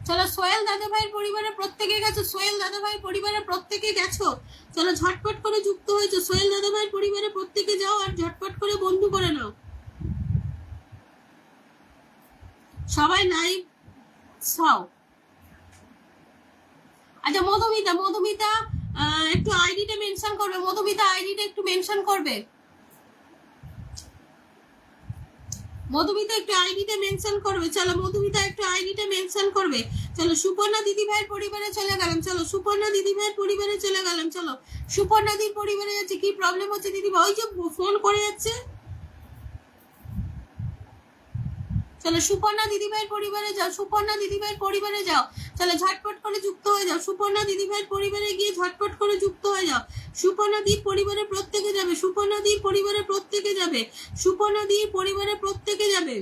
চলো সোহেল দাদা ভাইয়ের পরিবারে প্রত্যেকে গেছো, সোহেল দাদা ভাইয়ের পরিবারে প্রত্যেকে গেছো। চলো ঝটপট করে যুক্ত হয়েছে, সোহেল দাদা ভাইয়ের পরিবারে প্রত্যেকে যাও আর ঝটপট করে বন্ধু করে নাও। সবাই লাইভ সব। আচ্ছা মধুমিতা, মধুমিতা একটু আইডিটা মেনশন করবে। মধুমিতা আইডিটা একটু মেনশন করবে। মধুমিতা একটু আইডিটা মেনশন করবে। চলো মধুমিতা একটু আইডিটা মেনশন করবে। চলো সুপর্ণা দিদি ভাইয়ের পরিবারে চলে গেলাম। চলো সুপর্ণা দিদি ভাইয়ের পরিবারে চলে গেলাম। চলো সুপর্ণা দিদির পরিবারে যাচ্ছে। কি প্রবলেম হচ্ছে দিদি ভাই? ওই যে ফোন করে যাচ্ছে। চলো সুপর্ণা দিদি ভাইয়ের পরিবারে যাও, সুপর্ণা দিদি ভাইয়ের পরিবারে যাও। চলো ঝটপট করে যুক্ত হয়ে যাও। সুপর্ণা দিদি ভাইয়ের পরিবারে গিয়ে ঝটপট করে যুক্ত হয়ে যাও। সুপর্ণা দির পরিবারে প্রত্যেকে যাবে, সুপর্ণা দির পরিবারে প্রত্যেকে যাবে, সুপর্ণা দির পরিবারে প্রত্যেকে যাবে।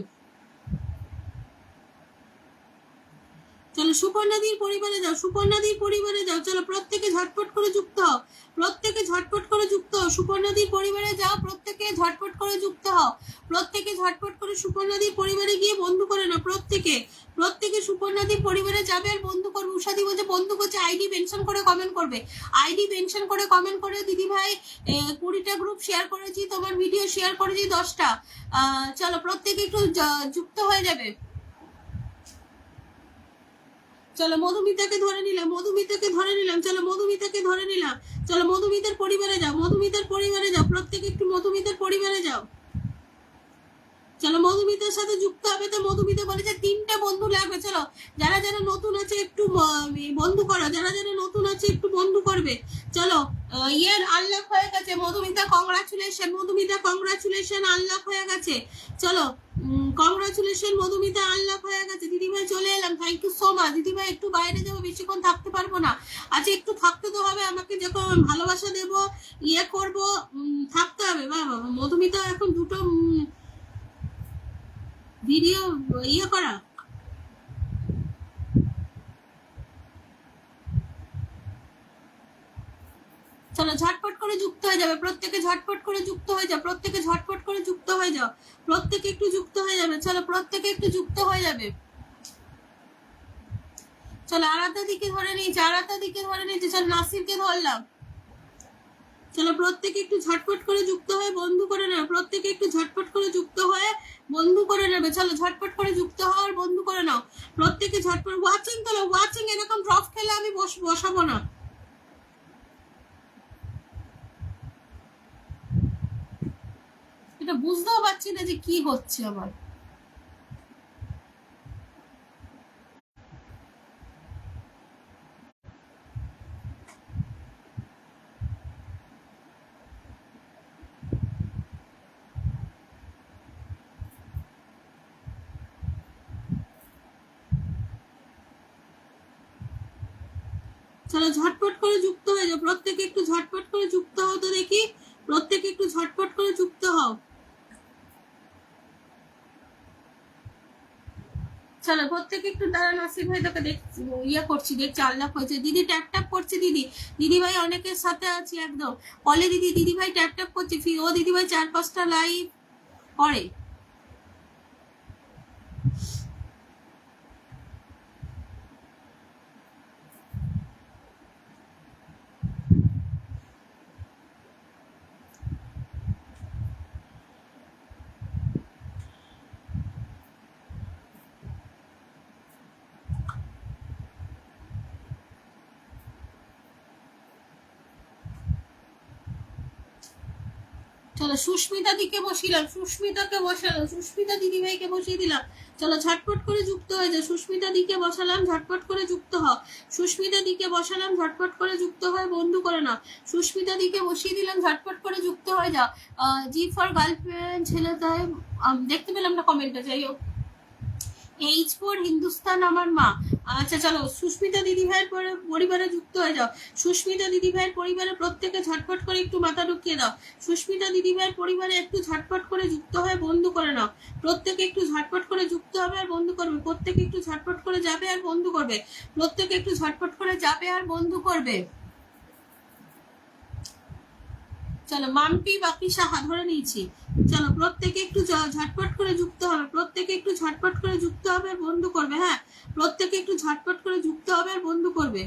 চলো সুপর্ণাদির পরিবারে যাও, সুপর্ণাদির পরিবারে যাও। চলো প্রত্যেকে ঝটপট করে যুক্ত হও, প্রত্যেকে ঝটপট করে যুক্ত হও। সুপর্ণাদির পরিবারে যাও, প্রত্যেকে ঝটপট করে যুক্ত হও। প্রত্যেকে ঝটপট করে সুপর্ণাদির পরিবারে গিয়ে বন্ধু করে নাও। প্রত্যেকে প্রত্যেকে সুপর্ণাদির পরিবারে যাবে আর বন্ধু করবে। উষাদি বলছে বন্ধু করছে, আইডি মেনশন করে কমেন্ট করবে। আইডি মেনশন করে কমেন্ট করে। দিদি ভাই 20টা গ্রুপ শেয়ার করেছি, তোমার ভিডিও শেয়ার করেছি 10টা। চলো প্রত্যেকে একটু যুক্ত হয়ে যাবে। চলো মধুমিতাকে ধরে নিলাম, মধুমিতাকে ধরে নিলাম। চলো মধুমিতাকে ধরে নিলাম। চলো মধুমিতার পরিবারে যাও, মধুমিতার পরিবারে যাও। প্রত্যেকে একটু মধুমিতার পরিবারে যাও। চলো মধুমিতার সাথে যুক্ত হবে। তো মধুমিতা বলেছে 3টে বন্ধু লাগবে। চলো যারা যারা নতুন আছে একটু বন্ধু করো, যারা যারা নতুন আছে একটু বন্ধু করবে। চলো ইয়ের আনলক হয়ে গেছে। Madhumita congratulation, Madhumita congratulation, unlock হয়ে গেছে। চলো কংগ্রাচুলেশন, মধুমিতা আনলক হয়ে গেছে। দিদিভাই চলে এলাম, থ্যাংক ইউ সো মাচ। দিদিভাই একটু বাইরে যাবো, বেশিক্ষণ থাকতে পারবো না। আচ্ছা একটু থাকতে তো হবে আমাকে, যখন ভালোবাসা দেবো ইয়ে করবো, থাকতে হবে। বাবা মধুমিতা এখন দুটো ভিডিও ইয়ে করা। চলো ঝটপট করে যুক্ত হয়ে যাবে, প্রত্যেকে ঝটপট করে যুক্ত হয়ে যাও, প্রত্যেকে ঝটপট করে যুক্ত হয়ে যাও, প্রত্যেকে একটু যুক্ত হয়ে যাবে। চলো প্রত্যেকে একটু যুক্ত হয়ে যাবে। চলো আরাধ্যা দিকে ধরে নিয়েছি, আরাধ্যা দিকে ধরে নিয়েছি। চলো নাসিরকে ধরলাম। চলো প্রত্যেকে একটু ঝটপট করে যুক্ত হয়ে বন্ধু করে নেবে, প্রত্যেকে একটু ঝটপট করে যুক্ত হয়ে বন্ধু করে নেবে। চলো ঝটপট করে যুক্ত হওয়ার বন্ধু করে নাও, প্রত্যেকে ঝটপট। ওয়াচিং তোলো, ওয়াচিং। এরকম ড্রপ খেলে আমি বসাবো না। এটা বুঝতেও পারছি না যে কি হচ্ছে আমার। চলো ঝটপট করে যুক্ত হয়ে যাও, প্রত্যেকে একটু ঝটপট করে যুক্ত হও তো দেখি, প্রত্যেকে একটু ঝটপট করে যুক্ত হও। চলো প্রত্যেকে একটু দাঁড়া, নাসির ভাই তোকে দেখছি ইয়ে করছি, দেখছি আল্লাহ হয়েছে। দিদি ট্যাপ ট্যাপ করছে, দিদি ভাই অনেকের সাথে আছি একদম কলে। দিদি ভাই ট্যাপ ট্যাপ করছে, ও দিদি ভাই 4-5টা লাইভ করে। চলো সুস্মিতা দিকে বসিলাম, সুস্মিতাকে বসালাম, সুস্মিতা দিদিভাইকে বসিয়ে দিলাম। চলো ঝটপট করে যুক্ত হয়ে যাও, সুস্মিতা দিকে বসালাম, ঝটপট করে যুক্ত হও। সুস্মিতা দিকে বসালাম, ঝটপট করে যুক্ত হয়ে বন্ধু করে নাও। সুস্মিতা দিকে বসিয়ে দিলাম, ঝটপট করে যুক্ত হয়ে যাও। জি ফর গার্লফ্রেন্ড ছেলে তাই দেখতে পেলাম না কমেন্টে, যাই হোক। এইচ ফর হিন্দুস্তান আমার মা। আচ্ছা চলো সুস্মিতা দিদিভাইয়ের পরিবারে যুক্ত হয়ে যাও। সুস্মিতা দিদিভাইয়ের পরিবারে প্রত্যেকে ঝটপট করে একটু মাথা ঢুকিয়ে দাও। সুস্মিতা দিদিভাইয়ের পরিবারে একটু ঝটপট করে যুক্ত হয়ে বন্ধু করে নাও। প্রত্যেকে একটু ঝটপট করে যুক্ত হবে আর বন্ধু করবে, প্রত্যেকে একটু ঝটপট করে যাবে আর বন্ধু করবে, প্রত্যেকে একটু ঝটপট করে যাবে আর বন্ধু করবে। চলো মাম্পি বাকি সাহা ধরে নিয়েছি। চলো প্রত্যেকে একটু ঝটপট করে যুক্ত হবে, প্রত্যেকে একটু ঝটপট করে যুক্ত হবে আর বন্ধু করবে। হ্যাঁ প্রত্যেকে একটু ঝটপট করে যুক্ত হবে আর বন্ধু করবে।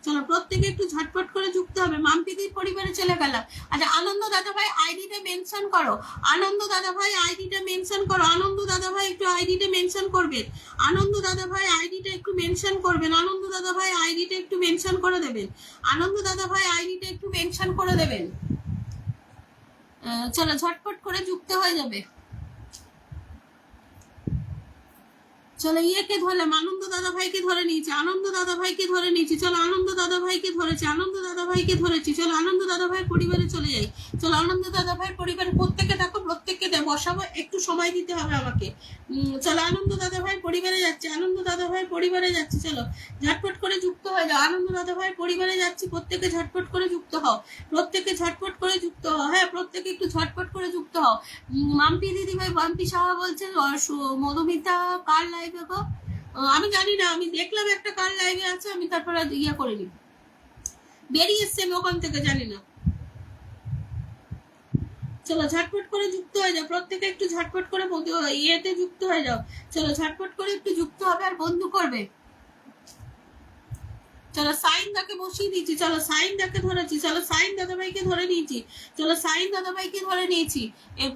চলো প্রত্যেকে একটু ঝটপট করে যুক্ত হবে। মাম্পিদির পরিবারে চলে গেলাম। আচ্ছা আনন্দ দাদা ভাই আইডিটা মেনশন করো, আনন্দ দাদা ভাই আইডিটা মেনশন করো, আনন্দ দাদা ভাই একটু আইডিটা মেনশন করবেন, আনন্দ দাদা ভাই আইডিটা একটু মেনশন করবেন, আনন্দ দাদা ভাই আইডিটা একটু মেনশন করে দেবেন, আনন্দ দাদা ভাই আইডিটা একটু মেনশন করে দেবেন। চলো ঝটপট করে যুক্ত হয়ে যাবে। চলো ইয়েকে ধরলাম, আনন্দ দাদা ভাইকে ধরে নিয়েছি, আনন্দ দাদা ভাইকে ধরে নিয়েছি। চলো আনন্দ দাদা ভাইকে ধরেছি, আনন্দ দাদা ভাইকে ধরেছি। চলো আনন্দ দাদা ভাইয়ের পরিবারে চলে যাই। চলো আনন্দ দাদা ভাইয়ের পরিবারে প্রত্যেকে দেখো, প্রত্যেককে বসাবো, একটু সময় দিতে হবে আমাকে। চলো আনন্দ দাদা ভাইয়ের পরিবারে যাচ্ছি, আনন্দ দাদা ভাইয়ের পরিবারে যাচ্ছি। চলো ঝটপট করে যুক্ত হয়ে যাও, আনন্দ দাদা ভাইয়ের পরিবারে যাচ্ছি, প্রত্যেকে ঝটপট করে যুক্ত হও, প্রত্যেকে ঝটপট করে যুক্ত হও। হ্যাঁ প্রত্যেকে একটু ঝটপট করে যুক্ত হও। মাম্পি দিদি ভাই, মাম্পি সাহা বলছেন মধুমিতা কার লাইভে গো? আমি জানি না, আমি দেখলাম একটা কার লাইভে আছে, আমি তারপরে ইয়া করিনি, বেরিয়ে এসছে আমি ওখান থেকে, জানি না। চলো ঝটপট করে যুক্ত হয়ে যাও, প্রত্যেকে একটু ঝটপট করে ইয়েতে যুক্ত হয়ে যাও। চলো ঝটপট করে একটু যুক্ত হবে আর বন্ধু করবে। চলো সাইন দাকে বসিয়ে দিয়েছি, চলো সাইন দাকে ধরেছি, চলো সাইন দাদাভাইকে ধরে নিয়েছি, চলো সাইন দাদাভাইকে ধরে নিয়েছি।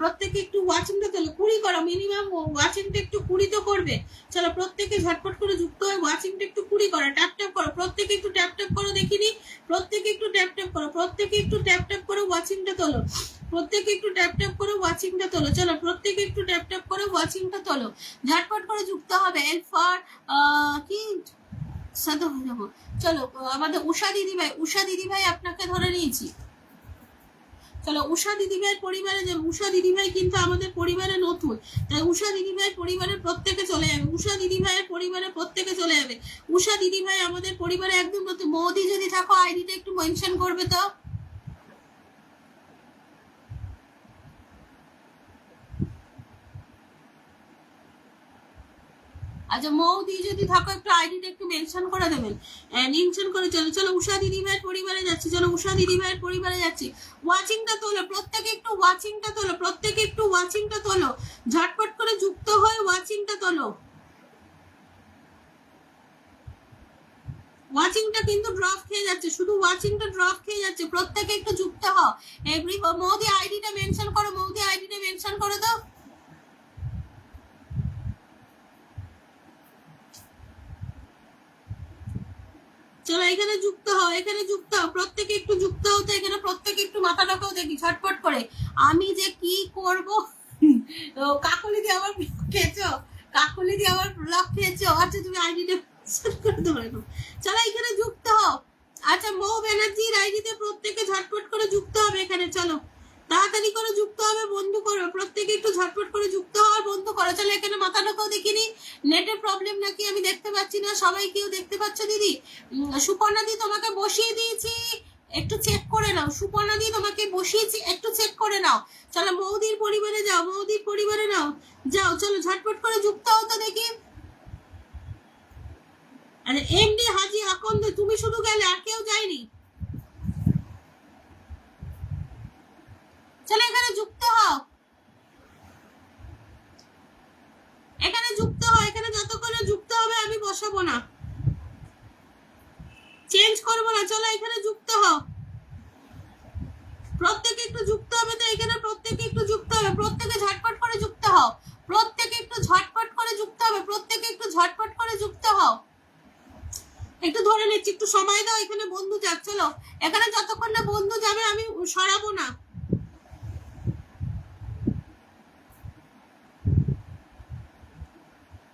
প্রত্যেকে একটু ওয়াচিংটা চলো 20 করো, মিনিমাম ওয়াচিংটা একটু 20 তো করবে। চলো প্রত্যেকে ঝটপট করে যুক্ত হয়ে ওয়াচিংটা একটু 20 করো, ট্যাপ ট্যাপ করো, প্রত্যেকে একটু ট্যাপ ট্যাপ করো দেখিনি, প্রত্যেকে একটু ট্যাপ ট্যাপ করো, প্রত্যেকে একটু ট্যাপ ট্যাপ করে ওয়াচিংটা তোলো, প্রত্যেকে একটু ট্যাপ ট্যাপ করে ওয়াচিংটা তোলো। চলো প্রত্যেকে একটু ট্যাপ ট্যাপ করে ওয়াচিংটা তোলো, ঝটপট করে যুক্ত হবে। এলফার কি সাথে হয়ে যাবো। চলো আমাদের উষা দিদিভাই, উষা দিদিভাই আপনাকে ধরে নিয়েছি। চলো উষা দিদিভাইয়ের পরিবারে যাবো, উষা দিদিভাই কিন্তু আমাদের পরিবারে নতুন, তাই উষা দিদিভাইয়ের পরিবারের প্রত্যেকে চলে যাবে, উষা দিদিভাইয়ের পরিবারে প্রত্যেকে চলে যাবে। উষা দিদিভাই আমাদের পরিবারে একদম নতুন। বৌদি যদি থাকো আইডিটা একটু মেনশন করবে তো, আচ্ছা মৌদি যদি থাকো একটু আইডিটা একটু মেনশন করে দেবেন, মেনশন করে। চলো চলো উষা দিদি ভাইয়ের পরিবারে যাচ্ছি, চলো উষা দিদি ভাইয়ের পরিবারে যাচ্ছি। ওয়াচিংটা তোলো প্রত্যেকে, একটু ওয়াচিংটা তোলো প্রত্যেকে, একটু ওয়াচিংটা তোলো, ঝটপট করে যুক্ত হয়ে ওয়াচিংটা তোলো। ওয়াচিংটা কিন্তু ড্রপ খেয়ে যাচ্ছে, শুধু ওয়াচিংটা ড্রপ খেয়ে যাচ্ছে, প্রত্যেকে একটু যুক্ত হও। এভরি মৌদি আইডিটা মেনশন করো, মৌদি আইডিটা মেনশন করে দাও। চলো এখানে যুক্ত হও, এখানে যুক্ত হও, প্রত্যেকে একটু যুক্ত হতে, এখানে প্রত্যেকে একটু মাথা ঢাকাও দেখি ঝটপট করে। আমি যে কি করব, কাকলি দিয়ে আমার খেয়েছো, কাকলি দিয়ে আমার ব্লক খেয়েছো। আচ্ছা তুমি আইডিটা করে দেবো। চলো এখানে যুক্ত হও। আচ্ছা মৌ ব্যানার্জির আইডিতে প্রত্যেকে ঝটপট করে যুক্ত হবে এখানে। চলো তাড়াতাড়ি করে যুক্ত হবে, বন্ধু করবে, প্রত্যেকে একটু ঝটপট করে যুক্ত হওয়ার বন্ধু করো। চলো এখানে মাথা ঢাকাও দেখিনি, নেটের প্রবলেম নাকি আমি দেখতে পাচ্ছি না। সবাই কেউ দেখতে পাচ্ছ দিদি? সুপর্ণা দি তোমাকে বসিয়ে দিয়েছি, একটু চেক করে নাও। সুপর্ণা দি তোমাকে বসিয়েছি, একটু চেক করে নাও। চলো মৌদির পরিবারে যাও, মৌদির পরিবারে নাও যাও। চলো ঝটপট করে যুক্ত হও তো দেখি। আরে এমডি হাজি আকন্দ তুমি শুধু গেলে, আর কেউ যায়নি। চলো এখানে যুক্ত হও, এখানে যুক্ত হও। এখানে যতক্ষণ যুক্ত হবে আমি বসাবো না, চেঞ্জ করবো না। চলো এখানে যুক্ত হও, প্রত্যেকে একটু যুক্ত হবে তো এখানে, প্রত্যেকে একটু যুক্ত হবে, প্রত্যেকে ঝটপট করে যুক্ত হও, প্রত্যেকে একটু ঝটপট করে যুক্ত হবে, প্রত্যেকে একটু ঝটপট করে যুক্ত হও। একটু ধরে নিচ্ছি, একটু সময় দাও, এখানে বন্ধু যাক। চলো এখানে যতক্ষণ না বন্ধু যাবে আমি সরাবো না।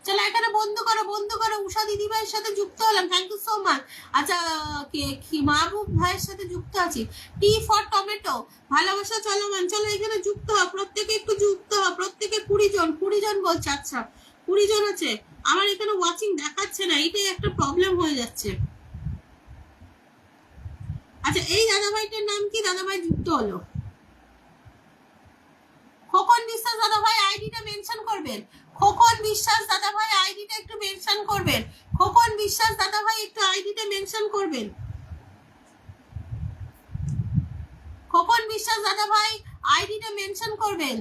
চলো এখানে বন্ধু করো, বন্ধু করো। উষা দিদি ভাইয়ের সাথে যুক্ত হলাম, থ্যাংক ইউ সো মাচ। আচ্ছা কি মাহবুব ভাইয়ের সাথে যুক্ত আছি। টি ফর টমেটো, ভালোবাসা চলমান। চলো এখানে যুক্ত হও, প্রত্যেকে একটু যুক্ত হও, প্রত্যেকে 20 জন, 20 জন বলছে। আচ্ছা 20 জন আছে, আমার এখানে ওয়াচিং দেখাচ্ছে না, এটাই একটা প্রবলেম হয়ে যাচ্ছে। আচ্ছা এই দাদাভাইটার নাম কি? দাদাভাই যুক্ত হলো, খোকন বিশ্বাস দাদাভাই আইডিটা মেনশন করবেন। খোকন বিশ্বাস দাদাভাই আইডিটা একটু মেনশন করবেন। খোকন বিশ্বাস দাদাভাই একটু আইডিটা মেনশন করবেন। খোকন বিশ্বাস দাদাভাই আইডিটা মেনশন করবেন।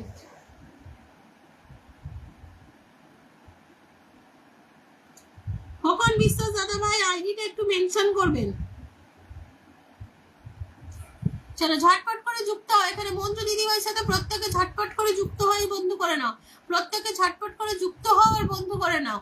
খোকন বিশ্বাস দাদাভাই আইডিটা একটু মেনশন করবেন। চলো ঝটপট করে যুক্ত হয়, এখানে মঞ্জু দিদিভাইয়ের সাথে প্রত্যেকে ঝটপট করে যুক্ত হয়ে বন্ধু করে নাও, প্রত্যেকে ঝটপট করে যুক্ত হও আর বন্ধু করে নাও।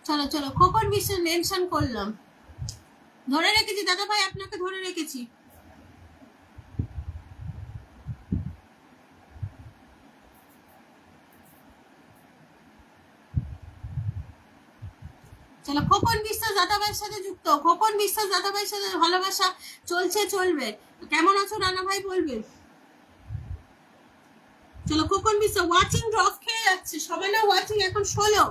চলো চলো খোকন বিশ্বাস মেনশন করলাম, ধরে রেখেছি দাদা ভাই, আপনাকে ধরে রেখেছি। চলো খোকন বিশ্বাস দাদাভাইয়ের সাথে যুক্ত, খোকন বিশ্বাস দাদাভাইয়ের সাথে ভালোবাসা চলছে, চলবে। কেমন আছো রানা ভাই বলবে। চলো খোকন বিশ্বাস, ওয়াচিং ড্রপ খেয়ে যাচ্ছে সবাই না, ওয়াচিং এখন 16।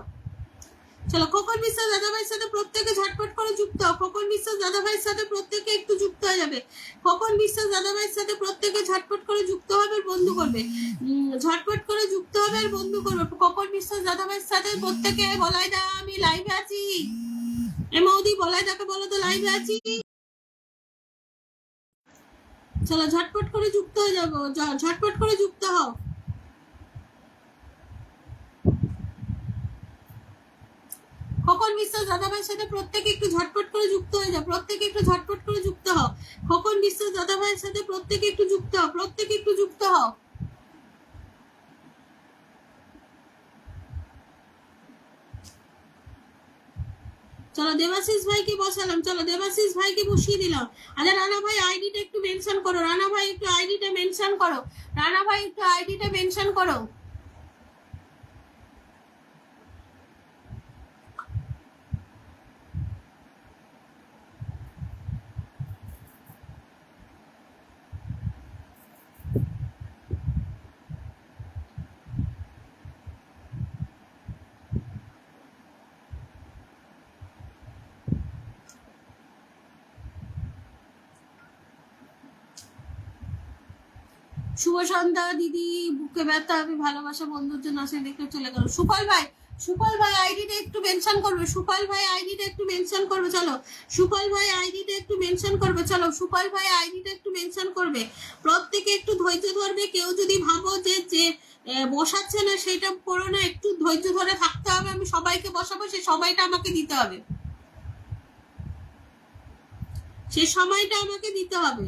চলো খোকন বিশ্বাস দাদাভাইয়ের সাথে প্রত্যেকে ঝটপট করে যুক্ত, খোকন বিশ্বাস দাদাভাইয়ের সাথে প্রত্যেকে একটু যুক্ত হয়ে যাবে। খোকন বিশ্বাস দাদাভাইয়ের সাথে প্রত্যেকে ঝটপট করে যুক্ত হবে আর বন্ধু করবে, ঝটপট করে যুক্ত হবে আর বন্ধু করবে। খোকন বিশ্বাস দাদাভাইয়ের সাথে প্রত্যেকে বলাই দা আমি লাইভে আছি, এ মৌদি বলাই দাকে বলো তো লাইভে আছি। চলো ঝটপট করে যুক্ত হয়ে যাবো, ঝটপট করে যুক্ত হও। খোকন বিশ্বাস দাদাভাইয়ের সাথে প্রত্যেকে একটু ঝটপট করে যুক্ত হয়ে যাও, প্রত্যেকে একটু ঝটপট করে যুক্ত হও। খোকন বিশ্বাস দাদাভাইয়ের সাথে প্রত্যেকে একটু যুক্ত হও, প্রত্যেকে একটু যুক্ত হও। চলো দেবাশিস ভাইকে বসালাম, চলো দেবাশিস ভাইকে বসিয়ে দিলাম। আচ্ছা রানা ভাই আইডিটা একটু মেনশন করো, রানা ভাই একটু আইডিটা মেনশন করো, রানা ভাই একটু আইডিটা মেনশন করো। শুভ সন্ধ্যা দিদি, বুকে ব্যথা, আমি ভালোবাসা বন্ধুর জন্য আসে দেখে চলে গেল। সুপাল ভাই, সুপাল ভাই আইডিটা একটু মেনশন করবে, সুপাল ভাই আইডিটা একটু মেনশন করবে, চলো সুপাল ভাই আইডিটা একটু মেনশন করবে, চলো সুপাল ভাই আইডিটা একটু মেনশন করবে। প্রত্যেকে একটু ধৈর্য ধরবে। কেউ যদি ভাবো যে যে বসাচ্ছে না সেটা করো না, একটু ধৈর্য ধরে থাকতে হবে। আমি সবাইকে বসাবো, সেই সময়টা আমাকে দিতে হবে, সেই সময়টা আমাকে দিতে হবে।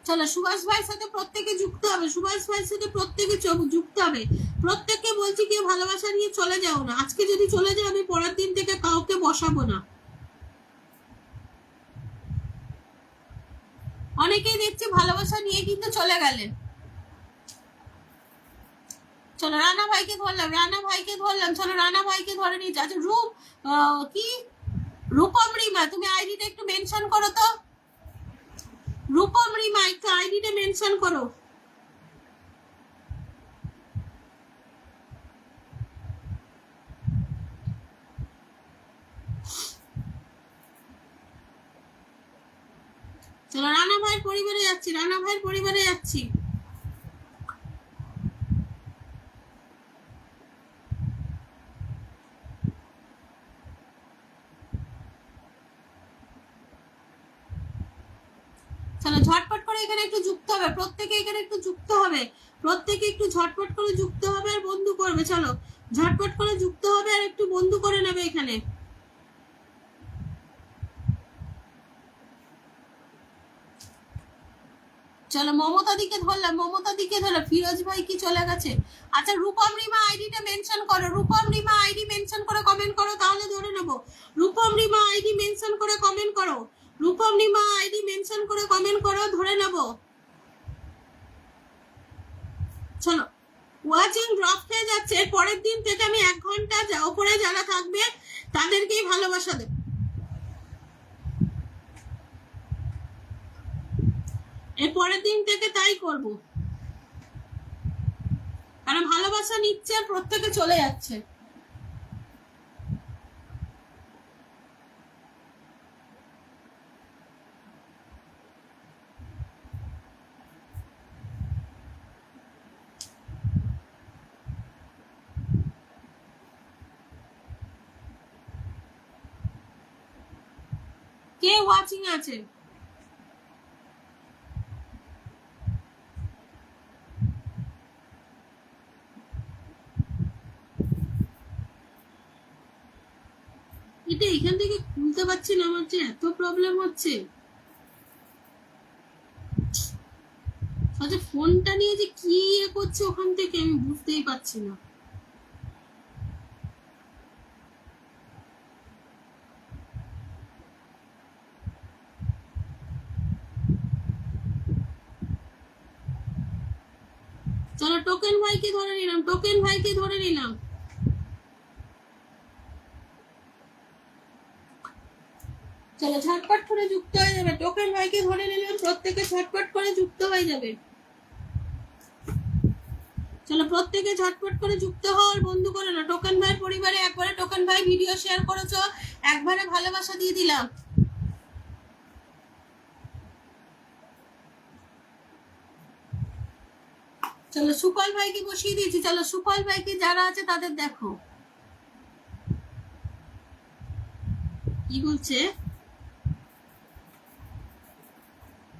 চলো সুভাষ ভাইয়ের সাথে প্রত্যেকে যুক্ত হবে, সুভাষ ভাইয়ের সাথে প্রত্যেকে যুক্ত হবে। প্রত্যেককে বলছি কেউ ভালোবাসা নিয়ে চলে যাও না। আজকে যদি চলে যাও আমি পরের দিন থেকে কাউকে বসাবো না। অনেকেই দেখছি ভালোবাসা নিয়ে কিন্তু চলে গেলেন। চলো রানা ভাইকে ধরলাম, রানা ভাইকে ধরলাম, চলো রানা ভাইকে ধরে নিয়ে। আচ্ছা রূপ কি রূপম রিমা, তুমি আইডিটা একটু মেনশন করো তো। রূপম রিমা একটু আইডিটা মেনশন করো। চলো রানা ভাইয়ের পরিবারে যাচ্ছি, রানা ভাইয়ের পরিবারে যাচ্ছি। চলো ঝটপট করে এখানে একটু যুক্ত হবে, প্রত্যেকে এখানে একটু যুক্ত হবে, প্রত্যেকে একটু ঝটপট করে যুক্ত হবে আর বন্ধু করবে। চলো ঝটপট করে যুক্ত হবে আর একটু বন্ধু করে নেবে এখানে। চলো মমতা দিকে ধরলাম, মমতা দিকে ধরলাম। ফিরোজ ভাই কি চলে গেছে? আচ্ছা রূপম রিমা আইডিটা মেনশন করো, রূপম রিমা আইডি মেনশন করে কমেন্ট করো, তাহলে ধরে নেবো। রূপম রিমা আইডি মেনশন করে কমেন্ট করো, রূপম রিমা আইডি মেনশন করে কমেন্ট করো, ধরে নেবো। চলো ওয়াচিং ড্রপ হয়ে যাচ্ছে, পরের দিন থেকে আমি 1 ঘন্টা ওপরে যারা থাকবে তাদেরকেই ভালোবাসা দেব। এর পরের দিন থেকে তাই করব, কারণ ভালোবাসা নিচ্ছে আর প্রত্যেকে চলে যাচ্ছে। কে ওয়াচিং আছে? এটা এখান থেকে খুলতে পারছি না, আমার যে এত প্রবলেম হচ্ছে। আচ্ছা ফোনটা নিয়ে যে কি করছে ওখান থেকে আমি বুঝতেই পারছি না। চলো টোকেন ভাইকে ধরে নিলাম, টোকেন ভাইকে ধরে নিলাম। চলো ঝটপট করে যুক্ত হয়ে যাবে, টোকেন ভাইকে ধরে নিলাম, প্রত্যেকে ঝটপট করে যুক্ত হয়ে যাবে। চলো প্রত্যেকে ঝটপট করে যুক্ত হওয়ার বন্ধু করে না। টোকেন ভাইয়ের পরিবারে একবারে টোকেন ভাই ভিডিও শেয়ার করেছো, একবারে ভালোবাসা দিয়ে দিলাম। চলো সুপাল ভাইকে বসিয়ে দিয়েছি, চলো সুপাল ভাইকে যারা আছে তাদের দেখো কি বলছে।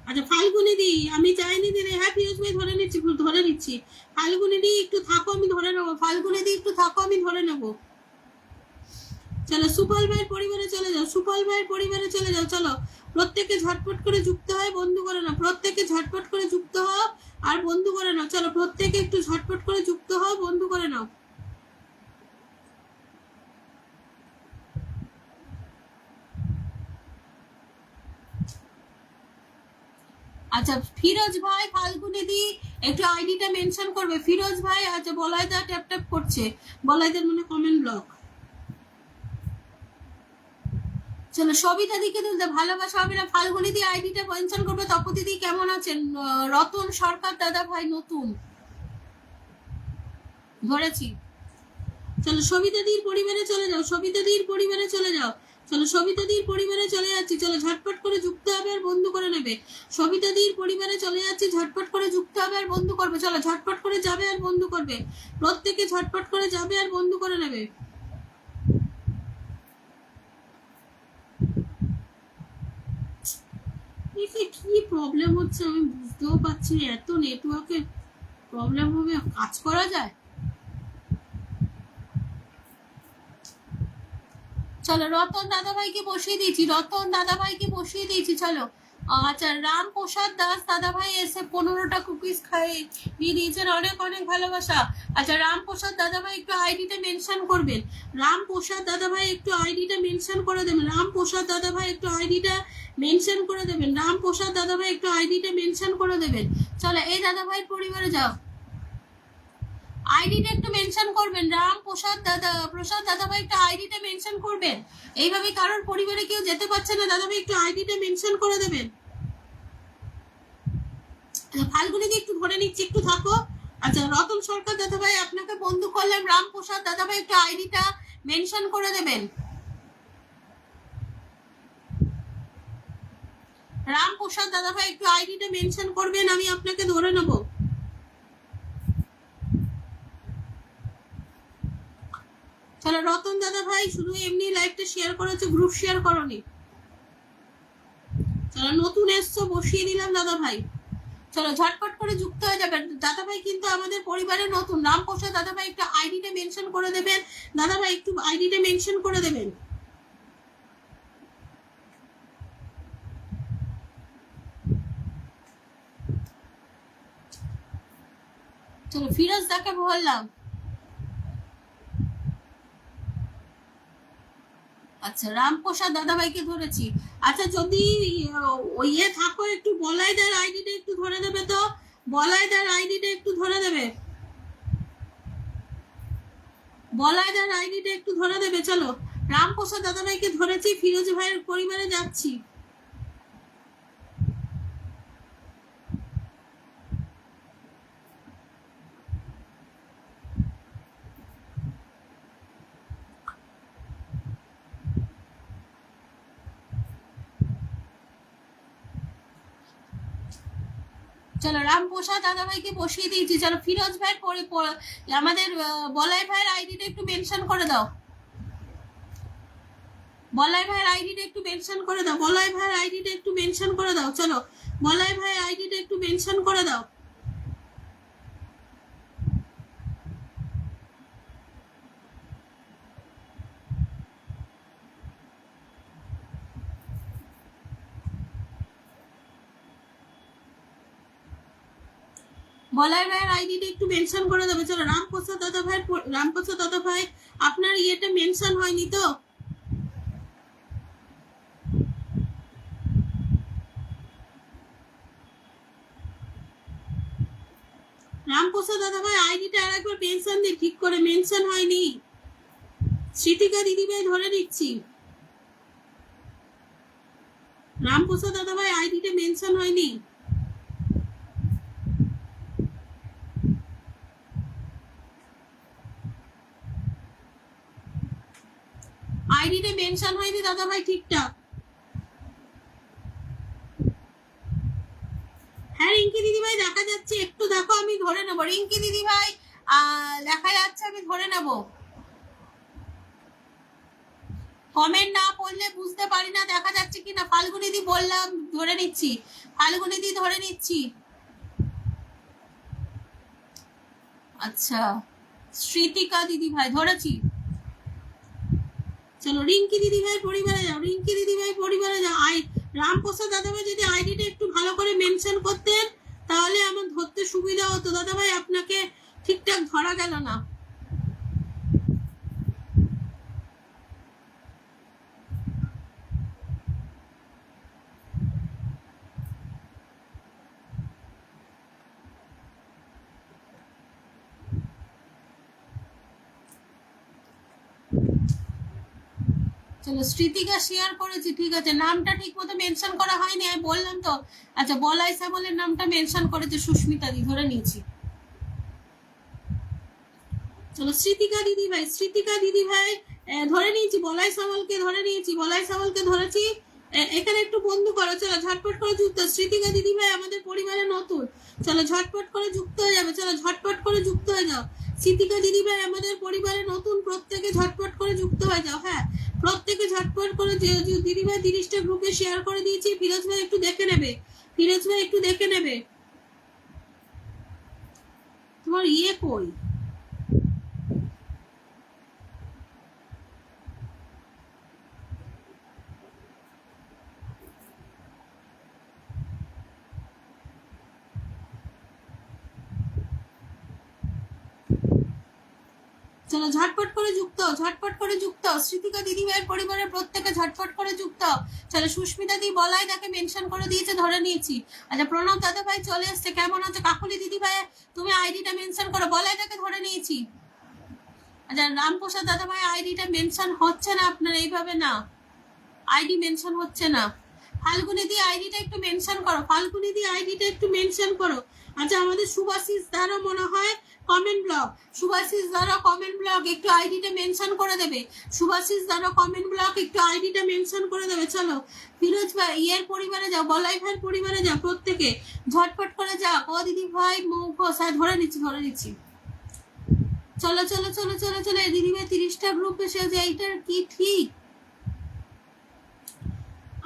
আচ্ছা ফাল্গুনি দি, আমি চাইনি দিলে, হ্যাঁ ফিরোজ ভাই ধরে নিচ্ছি, ধরে নিচ্ছি। ফাল্গুনি দি একটু থাকো, আমি ধরে নেবো। ফাল্গুনি দি একটু থাকো, আমি ধরে নেবো। চলো সুপাল ভাইয়ের পরিবারে চলে যাও, সুপাল ভাইয়ের পরিবারে চলে যাও। চলো প্রত্যেকে ঝটপট করে যুক্ত হয়, বন্ধু করে নাও, প্রত্যেকে ঝটপট করে যুক্ত হও আর বন্ধু করে নাও। চলো প্রত্যেকে একটু ঝটপট করে যুক্ত হও, বন্ধু করে নাও। আচ্ছা ফিরোজ ভাই, ফাল্গুনি দি একটু আইডিটা মেনশন করবে। ফিরোজ ভাই, আচ্ছা বলাইদা ট্যাপ ট্যাপ করছে, বলাইদার মানে কমেন্ট ব্লক। চলো সবিতা দিকে তুলতে ভালোবাসা হবে না, ফাল্গুনি দি আইডিটা মেনশন করবে। তপতি দি কেমন আছেন? রতন সরকার দাদা ভাই নতুন ধরেছি। চলো সবিতা দির পরিবারে চলে যাও, সবিতা দির পরিবারে চলে যাও। চলো সবিতা দির পরিবারে চলে যাচ্ছি, চলো ঝটপট করে যুক্ত হবে আর বন্ধু করে নেবে। সবিতা দির পরিবারে চলে যাচ্ছি, ঝটপট করে যুক্ত হবে আর বন্ধু করবে। চলো ঝটপট করে যাবে আর বন্ধু করবে, প্রত্যেকে ঝটপট করে যাবে আর বন্ধু করে নেবে। কি প্রবলেম হচ্ছে আমি বুঝতেও পারছি না, এত নেটওয়ার্কের প্রবলেম হবে, কাজ করা যায়? চলো রতন দাদাভাইকে বসিয়ে দিয়েছি, রতন দাদাভাইকে বসিয়ে দিয়েছি। চলো আচ্ছা, রাম প্রসাদ দাস দাদাভাই এসে 15টা কুকিজ খাইয়ে দিয়েছেন, অনেক অনেক ভালোবাসা। আচ্ছা রাম প্রসাদ দাদাভাই একটু আইডিটা মেনশন করবেন, রাম প্রসাদ দাদাভাই একটু আইডিটা মেনশন করে দেবেন, রাম প্রসাদ দাদাভাই একটু আইডিটা মেনশন করে দেবেন, রাম প্রসাদ দাদাভাই একটু আইডিটা মেনশন করে দেবেন। চলো এই দাদাভাই পরিবারে যাও, আইডিটা একটু মেনশন করবেন, রাম প্রসাদ দাদাভাই একটু আইডিটা মেনশন করবেন। এইভাবে কারোর পরিবারে কেউ যেতে পারছে না, দাদাভাই একটু আইডিটা মেনশন করে দেবেন। ফাল্গুনি দিয়ে একটু ধরে নিচ্ছি, একটু থাকো। আচ্ছা রতন সরকার দাদাভাই আপনাকে বন্ধু করলাম, রাম প্রসাদ দাদাভাই একটু আইডিটা মেনশন করে দেবেন, রাম প্রসাদ দাদাভাই একটু আইডিটা মেনশন করবেন, আমি আপনাকে ধরে নেবো। চলো রতন দাদা ভাই শুধু এমনি লাইভটা শেয়ার করেছো, গ্রুপ শেয়ার করনি। চলো নতুন এসছো, বসিয়ে দিলাম দাদা ভাই। চলো ঝটপট করে যুক্ত হয়ে যাবেন। দাদা ভাই কিন্তু আমাদের পরিবারে নতুন, রামপ্রসাদ দাদা ভাই একটু আইডিটা মেনশন করে দেবেন, দাদা ভাই একটু আইডিটা মেনশন করে দেবেন। চলো ফিরোজ দাকে বললাম। আচ্ছা রামপ্রসাদ দাদাভাইকে ধরেছি। আচ্ছা যদি ইয়ে থাকো একটু বলাইদার আইডিটা একটু ধরে দেবে তো, বলাইদার আইডিটা একটু ধরে দেবে, বলাইদার আইডিটা একটু ধরে দেবে। চলো রামপ্রসাদ দাদাভাইকে ধরেছি, ফিরোজ ভাইয়ের পরিবারে যাচ্ছি। চলো রামপ্রসাদ দাদাভাইকে বসিয়ে দিয়েছি। চলো ফিরোজ ভাই আমাদের বলাই ভাইয়ের আইডিটা একটু মেনশন করে দাও, বলাই ভাইয়ের আইডিটা একটু মেনশন করে দাও, বলাই ভাইয়ের আইডিটা একটু মেনশন করে দাও। চলো বলাই ভাইয়ের আইডিটা একটু মেনশন করে দাও। বলাই ভাইয়ের আইডিটা একটু মেনশন করে দেবে। চলো রামপ্রসাদ দাদা ভাই আপনার ইয়েটা মেনশন হয়নি তো? রামপ্রসাদ দাদা ভাই আইডিটা আর একবার মেনশন দিয়ে, ঠিক করে মেনশন হয়নি। স্মৃতিকা দিদিভাই ধরে নিচ্ছি, রামপ্রসাদ দাদা ভাই আইডিটা মেনশন হয়নি। আইডিটা মেনশন হয়নি দাদা ভাই ঠিকঠাক। হ্যাঁ রিঙ্কি দিদি ভাই দেখা যাচ্ছে, একটু দেখো আমি ধরে নেবো। রিঙ্কি দিদি ভাই দেখা যাচ্ছে, আমি ধরে নেব। কমেন্ট না পড়লে বুঝতে পারি না দেখা যাচ্ছে কিনা। ফাল্গুনি দি বললাম ধরে নিচ্ছি, ফাল্গুনি দি ধরে নিচ্ছি। আচ্ছা স্মৃতিকা দিদি ভাই ধরেছি। চলো রিঙ্কি দিদি ভাই পরিবারে যাও, রিঙ্কি দিদি ভাই পরিবারে যাও। রামপ্রসাদ দাদাভাই যদি আইডিটা একটু ভালো করে মেনশন করতেন তাহলে আমার ধরতে সুবিধা হতো। দাদাভাই আপনাকে ঠিকঠাক ধরা গেল না। চলো স্মৃতিকা শেয়ার করেছি, ঠিক আছে, নামটা ঠিক মতো মেনশন করা হয়নি, আমি বললাম তো। আচ্ছা, বলাই শ্যামলের নামটা মেনশন করেছে সুস্মিতা দি, ধরে নিয়েছি। চলো স্মৃতিকা দিদি ভাই, স্মৃতিকা দিদি ভাই ধরে নিয়েছি, বলাই শ্যামলকে ধরে নিয়েছি, বলাই শ্যামলকে ধরেছি। এখানে একটু বন্ধু করো, চলো ঝটপট করে যুক্ত। স্মৃতিকা দিদি ভাই আমাদের পরিবারে নতুন, চলো ঝটপট করে যুক্ত হয়ে যাবে, চলো ঝটপট করে যুক্ত হয়ে যাও। স্মৃতিকা দিদি ভাই আমাদের পরিবারে নতুন, প্রত্যেকে ঝটপট করে যুক্ত হয়ে যাও। হ্যাঁ, প্রত্যেকে ঝটপট করে দিদি ভাই 30টা গ্রুপে শেয়ার করে দিয়েছি। ফিরোজ ভাই একটু দেখে নেবে, ফিরোজ ভাই একটু দেখে নেবে। তোমার ইয়ে কই? চলো ঝটপট করে যুক্ত, ঝটপট করে যুক্ত। স্মৃতিকা দিদি ভাইয়ের পরিবারের প্রত্যেকে ঝটপট করে যুক্ত। চলো সুস্মিতা দি বলাই তাকে মেনশন করে দিয়েছে, ধরে নিয়েছি। আচ্ছা, প্রণব দাদা ভাই চলে এসছে, কেমন আছে? কাকুলি দিদি ভাই তুমি আইডিটা মেনশন করো, বলাই তাকে ধরে নিয়েছি। আচ্ছা, রামপ্রসাদ দাদা ভাই আইডিটা মেনশন হচ্ছে না আপনার, এইভাবে না, আইডি মেনশন হচ্ছে না। ফাল্গুনি দি আইডিটা একটু মেনশন করো, ফাল্গুনি দি আইডিটা একটু মেনশন করো। আচ্ছা, আমাদের সুভাষিস দ্বারা মনে হয় কমেন্ট ব্লগ, সুভাষিস দ্বারা কমেন্ট ব্লগ একটু আইডিটা মেনশন করে দেবে, সুভাষিস দ্বারা কমেন্ট ব্লগ একটু আইডিটা মেনশন করে দেবে। চলো ফিরোজ ভাই ইয়ের পরিবারে যাও, বলাই ভাইয়ের পরিবারে যাও, প্রত্যেকে ঝটপট করে যাও। ও দিদি ভাই মুখ ধরে নিচ্ছি, ধরে নিচ্ছি। চলো চলো চলো চলো চলো, দিদি ভাই 30টা গ্রুপ এসেছে, এইটার কি ঠিক?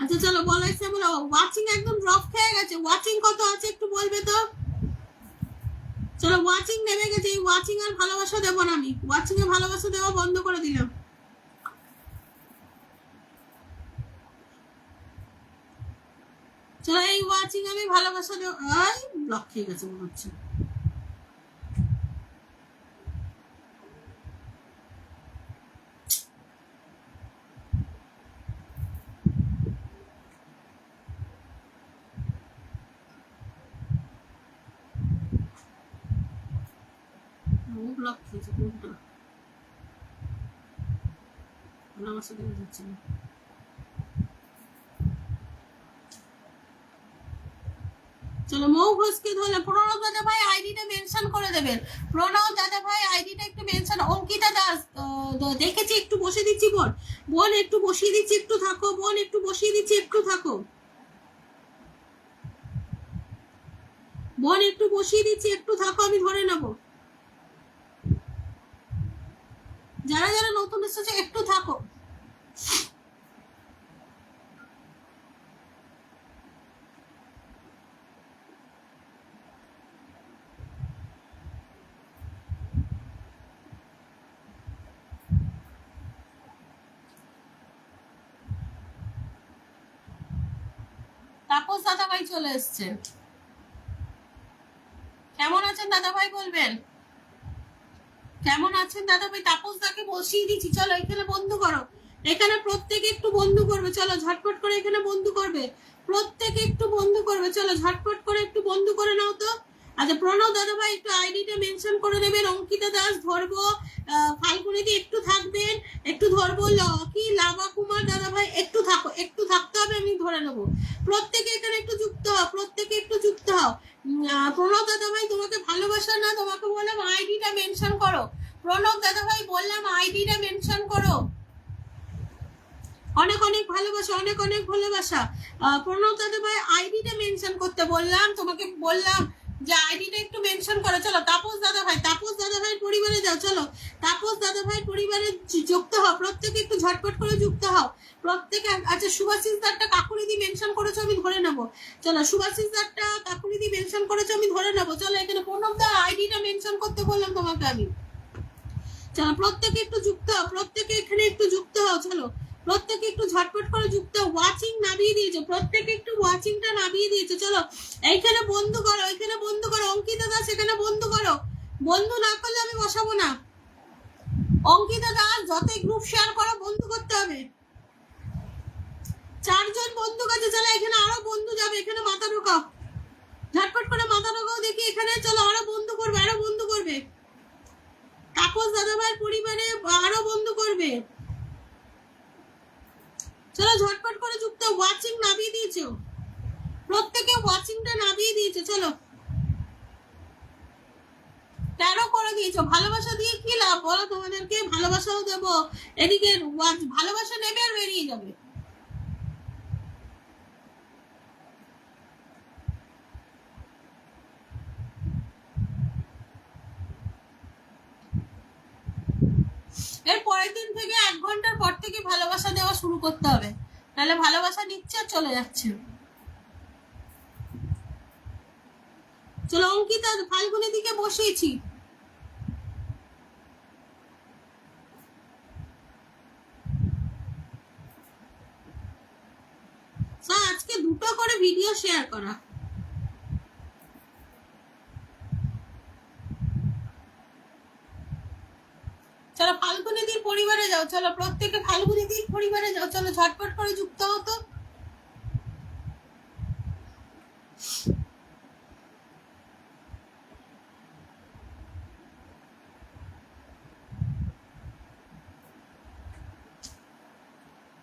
আচ্ছা চলো, বলাই শ্যামল ওয়াচিং একদম ড্রপ খেয়ে গেছে, ওয়াচিং কত আছে একটু বলবে তো। চলো ওয়াচিং নেমে গেছে, এই ওয়াচিং আর ভালোবাসা দেবো না আমি, ওয়াচিং এ ভালোবাসা দেওয়া বন্ধ করে দিলাম। চলো এই ওয়াচিং আমি ভালোবাসা দেবো, আই ব্লক খেয়ে গেছে মনে হচ্ছে। ব্লক খেয়েছে কোনটা, ভালোবাসা দেওয়া যাচ্ছে না। চলো মৌ ঘোষকে ধরলে, প্রণব দাদা ভাই আইডিটা মেনশন করে দেবেন, প্রণব দাদা ভাই আইডিটা একটু মেনশন। অঙ্কিতা দাস দেখেছি, একটু বসে দিচ্ছি বোন, বোন একটু বসিয়ে দিচ্ছি, একটু থাকো বোন, একটু বসিয়ে দিচ্ছি, একটু থাকো বোন, একটু বসিয়ে দিচ্ছি, একটু থাকো, আমি ধরে নেবো। যারা যারা নতুন এসেছে একটু থাকো। তাপস দাদা ভাই চলে এসছে, কেমন আছেন দাদা ভাই বলবেন, কেমন আছেন দাদা ভাই? তাপস দাকে বসিয়ে দিচ্ছি, চলো এখানে বন্ধু করো, এখানে প্রত্যেকে একটু বন্ধু করবে, চলো ঝটপট করে এখানে বন্ধু করবে, প্রত্যেকে একটু বন্ধু করবে, চলো ঝটপট করে একটু বন্ধু করে নাও তো। আচ্ছা, প্রণব দাদা ভাই একটু আইডিটা মেনশন করে দেবেন। অঙ্কিতা দাস ধরবো, ফাল্গুনিদি একটু থাকবেন, একটু ধরবো। কি লাভা কুমার দাদা ভাই একটু থাকো, একটু থাকতে হবে, আমি ধরে নেবো। প্রত্যেকে এখানে একটু যুক্ত হও, প্রত্যেকে একটু যুক্ত হও। প্রণব দাদা ভাই তোমাকে ভালোবাসা না, তোমাকে বললাম আইডিটা মেনশন করো। প্রণব দাদা ভাই বললাম আইডিটা মেনশন করো। অনেক অনেক ভালোবাসা, অনেক অনেক ভালোবাসা। প্রণব দাদা ভাই আইডিটা মেনশন করতে বললাম, তোমাকে বললাম যে আইডিটা একটু মেনশন করো। চলো তাপস দাদা ভাই, তাপস দাদা ভাইয়ের পরিবারে যাও, চলো তাপস দাদা ভাইয়ের পরিবারে যুক্ত হও, প্রত্যেকে একটু ঝটপট করে যুক্ত হও প্রত্যেকে। আচ্ছা, সুভাষিস দারটা কাকুরিদি মেনশন করেছো, আমি ধরে নেবো। চলো সুভাষিস দারটা কাকুরিদি মেনশন করেছো, আমি ধরে নেবো। চলো এখানে প্রণব দা আইডিটা মেনশন করতে বললাম তোমাকে আমি। চলো প্রত্যেকে একটু যুক্ত হও, প্রত্যেকে এখানে একটু যুক্ত হও, চলো প্রত্যেকে একটু ঝটপট করে যুক্ত। ওয়াচিং নামিয়ে দিয়েছো, প্রত্যেকে একটু ওয়াচিংটা নামিয়ে দিয়েছো। চলো এইখানে বন্ধু করো, এখানে বন্ধু করো। অঙ্কিতা দাস এখানে বন্ধু করো, বন্ধু না করলে আমি বসাবো না। অঙ্কিতা দাস যতই গ্রুপ শেয়ার করো বন্ধু করতে হবে। 4 জন বন্ধু কাছে, চলো এখানে আরো বন্ধু যাবে, এখানে মাথা ঢোকাও, ঝটপট করে মাথা ঢোকাও দেখি এখানে। চলো আরো বন্ধু করবে, আরো বন্ধু করবে, তাপস দাদা ভাইয়ের পরিবারে আরো বন্ধু করবে। চলো ঝটপট করে যুক্ত। ওয়াচিং নামিয়ে দিয়েছো প্রত্যেকে, ওয়াচিংটা নামিয়ে দিয়েছো। চলো 13 করে দিয়েছো। ভালোবাসা দিয়ে কি লাভ বলো? তোমাদেরকে ভালোবাসাও দেবো, এদিকে ভালোবাসা নেবে আর বেরিয়ে যাবে। এর পরের দিন থেকে 1 ঘন্টার পর থেকে ভালোবাসা দেওয়া শুরু করতে হবে, নাহলে ভালোবাসা নিচ্ছে আর চলে যাচ্ছে। চলো অঙ্কিতা ফাল্গুনের দিকে বসিয়েছি। আজকে 2টো করে ভিডিও শেয়ার করা। চলো ফাল্গুনিদির পরিবারে যাও। চলো প্রত্যেকে ফাল্গুনিদির পরিবারে যাও। চলো ঝটপট করে যুক্ত হতো।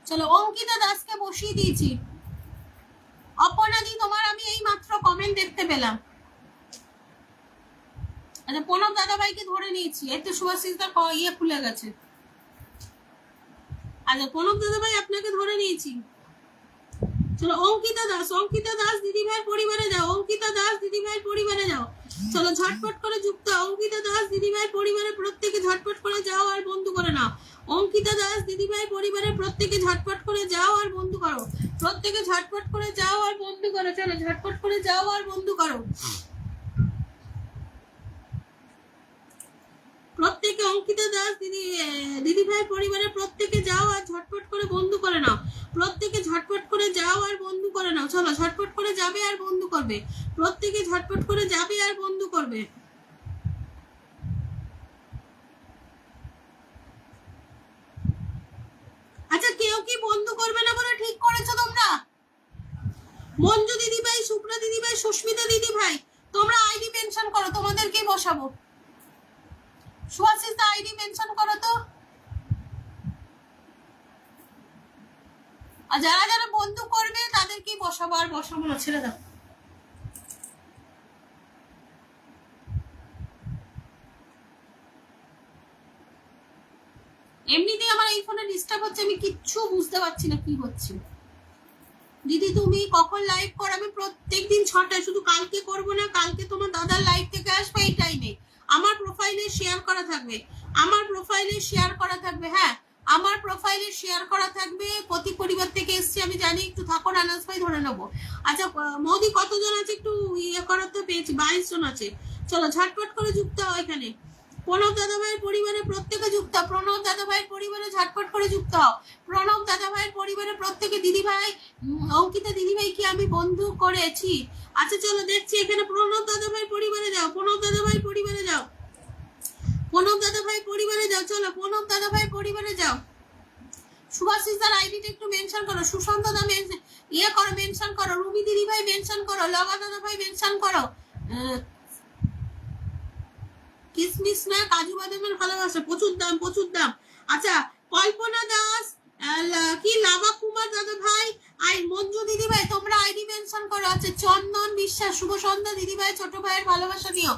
চলো অঙ্কিতা দাসকে বসিয়ে দিয়েছি। অপর্ণাদি তোমার আমি এই মাত্র কমেন্ট দেখতে পেলাম। আচ্ছা প্রণব দাদাভাইকে ধরে নিয়েছি। এই তো সুভাষিসদার ইয়ে খুলে গেছে। আচ্ছা প্রণব দাদাভাই আপনাকে ধরে নিয়েছি। চলো অঙ্কিতা দাস দিদিভাইয়ের পরিবারে যাও। অঙ্কিতা দাস দিদিভাইয়ের পরিবারে যাও। চলো ঝটপট করে যুক্ত। অঙ্কিতা দাস দিদিভাইয়ের পরিবারে প্রত্যেকে ঝটপট করে যাও আর বন্ধু করে নাও। অঙ্কিতা দাস দিদিভাইয়ের পরিবারে প্রত্যেকে ঝটপট করে যাও আর বন্ধু করো। প্রত্যেকে ঝটপট করে যাও আর বন্ধু করো। চলো ঝটপট করে যাও আর বন্ধু করো। প্রত্যেকে অঙ্কিতা দাস দিদিভাইয়ের পরিবারে প্রত্যেকে যাও আর ঝটপট করে বন্ধু করে নাও। প্রত্যেকে ঝটপট করে যাও আর বন্ধু করে নাও। চলো ঝটপট করে যাবে আর বন্ধু করবে। প্রত্যেকে ঝটপট করে যাবে আর বন্ধু করবে। আচ্ছা কেউ কি বন্ধু করবে না বলে ঠিক করেছো তোমরা? মঞ্জু দিদিভাই, সুপ্রা দিদিভাই, সুস্মিতা দিদিভাই তোমরা আইডি মেনশন করো, তোমাদেরকেই বসাবো। সুহাসিস আইডি মেনশন করো তো। আর যারা যারা বন্ধু করবে তাদেরকেই বসাবো, আর বসাবো না, ছেড়ে দাও। এমনিতেই আমার এই ফোনে ডিস্টার্ব হচ্ছে, আমি কিচ্ছু বুঝতে পারছি না কি হচ্ছে। দিদি তুমি কখন লাইভ করো? আমি প্রত্যেকদিন 6টায়, শুধু কালকে করব না, কালকে তোমার দাদার লাইভ থেকে আসবে এই টাইমে। আমার প্রোফাইলে শেয়ার করা থাকবে, আমার প্রোফাইলে শেয়ার করা থাকবে। হ্যাঁ আমার প্রোফাইলে শেয়ার করা থাকবে। প্রতি পরিবার থেকে এসছি আমি জানি, একটু থাকো না, আনাস ভাই ধরে নেবো। আচ্ছা মোদি কতজন আছে একটু ইয়ে করার তো পেয়েছি, 22 জন আছে। চলো ঝটপট করে যুক্ত হও এখানে। প্রণব দাদাভাইয়ের পরিবারে প্রত্যেকে যুক্ত। প্রণব দাদাভাইয়ের পরিবারে ঝটপট করে যুক্ত হও। প্রণব দাদাভাইয়ের পরিবারে প্রত্যেকে। দিদিভাই অঙ্কিতা দিদিভাইকে আমি বন্ধু করেছি। আচ্ছা চলো দেখছি এখানে। প্রণব দাদাভাইয়ের পরিবারে যাও। প্রণব দাদাভাইয়ের পরিবারে যাও। প্রণব দাদাভাইয়ের পরিবারে যাও। চলো প্রণব দাদাভাইয়ের পরিবারে যাও। সুভাষিসদার আইডিটা একটু মেনশন করো। সুশান্ত দা ইয়ে করো, মেনশন করো। রুমি দিদিভাই মেনশন করো। লগা দাদাভাই মেনশন করো। কিসমিস না কাজু বাদামের ভালোবাসা, প্রচুর দাম, প্রচুর দাম। আচ্ছা কল্পনা দাস, কি লাভা কুমার দাদা ভাই, মঞ্জু দিদি ভাই তোমরা আইডি মেনশন করো। আচ্ছা চন্দন বিশ্বাস, শুভ সন্ধ্যা দিদি ভাই, ছোট ভাইয়ের ভালোবাসা নিও।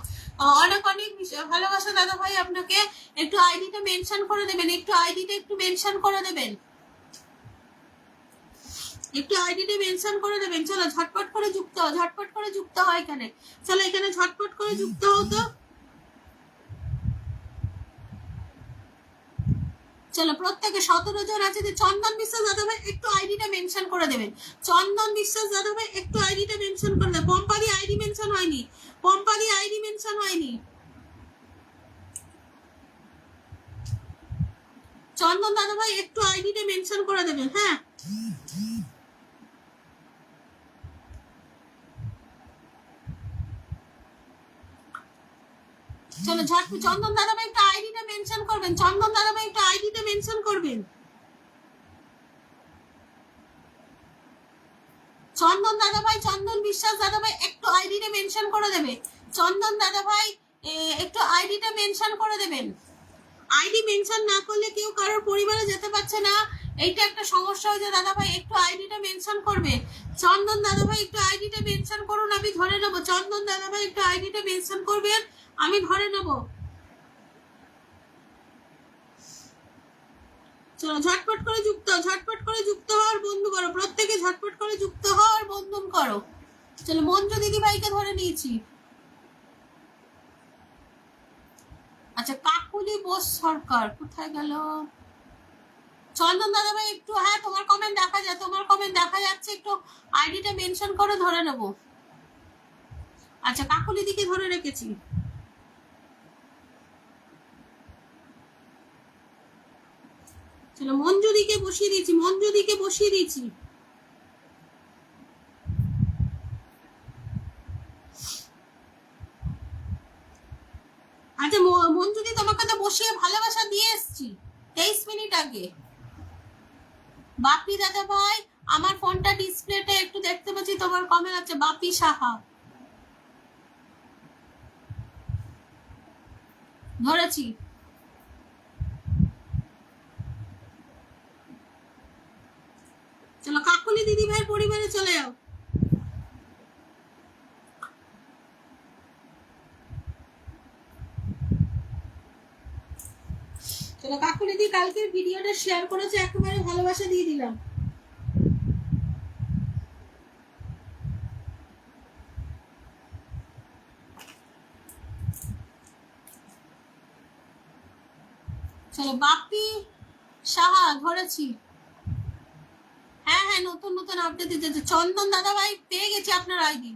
অনেক অনেক ভালোবাসা দাদা ভাই আপনাকে। একটু আইডিটা মেনশন করে দেবেন, একটু আইডিটা একটু মেনশন করে দেবেন, একটু আইডিটা মেনশন করে দেবেন। চলো ঝটপট করে যুক্ত হও, ঝটপট করে যুক্ত হয় এখানে। চলো এখানে ঝটপট করে যুক্ত হতো। চলো প্রত্যেকে 17 জন আছে। যে চন্দন বিশ্বাস দাদা ভাই একটু আইডিটা মেনশন করে দেবেন। চন্দন বিশ্বাস দাদা ভাই একটু আইডিটা মেনশন করে দেবেন। পম্পাদি আইডি মেনশন হয়নি, পম্পাদি আইডি মেনশন হয়নি। চন্দন দাদা ভাই একটু আইডিটা মেনশন করে দেবেন। হ্যাঁ চলো ঝট। চন্দন দাদা ভাই একটু আইডিটা মেনশন করবেন। চন্দন দাদা ভাই একটু আইডিটা মেনশন করবেন। চন্দন দাদা ভাই, চন্দন বিশ্বাস দাদা ভাই একটু আইডিটা মেনশন করে দেবে। চন্দন দাদা ভাই একটু আইডিটা মেনশন করে দেবেন। আইডি মেনশন না করলে কেউ কারোর পরিবারে যেতে পারছে না। এইটা একটা সমস্যা হয়েছে দাদা ভাই, একটু আইডিটা মেনশন করবে। চন্দন দাদা ভাই একটু আইডিটা মেনশন করুন, আমি ধরে নেবো। চন্দন দাদা ভাই একটু আইডিটা মেনশন করবেন, আমি ধরে নেবো। চলো ঝটপট করে যুক্ত হও, ঝটপট করে যুক্ত হওয়ার বন্ধু করো, প্রত্যেকে ঝটপট করে যুক্ত হওয়ার বন্ধু করো। চলো মঞ্জু দিদি ভাইকে ধরে নিয়েছি। আচ্ছা কাকুলি বোস সরকার কোথায় গেল? চন্দন দাদা ভাই একটু, হ্যাঁ তোমার কমেন্ট দেখা যায়, তোমার কমেন্ট দেখা যাচ্ছে, একটু আইডিটা মেনশন করে ধরে নেব। আচ্ছা কাকুলি দিকে ধরে রেখেছি। চলো মঞ্জু দিকে বসিয়ে দিয়েছি, মঞ্জু দিকে বসিয়ে দিয়েছি। আচ্ছা মঞ্জু দি তোমাকে তো বসিয়ে ভালোবাসা দিয়ে এসছি 23 মিনিট আগে। বাপি দাদা ভাই আমার ফোনটা ডিসপ্লেতে একটু দেখতে পাচ্ছি তোমার কমেন্ট আছে। বাপি সাহা ধরেছি। চলো কাকুলি দিদি ভাইয়ের পরিবারে চলে যাও। চলো কাকুলি দি কালকের ভিডিওটা শেয়ার করেছে, একেবারে ভালোবাসা দিয়ে দিলাম। চলো বাপি সাহা ধরেছি। হ্যাঁ হ্যাঁ নতুন নতুন আপডেট দিতেছে। চন্দন দাদা ভাই পেয়ে গেছি আপনার আইডি।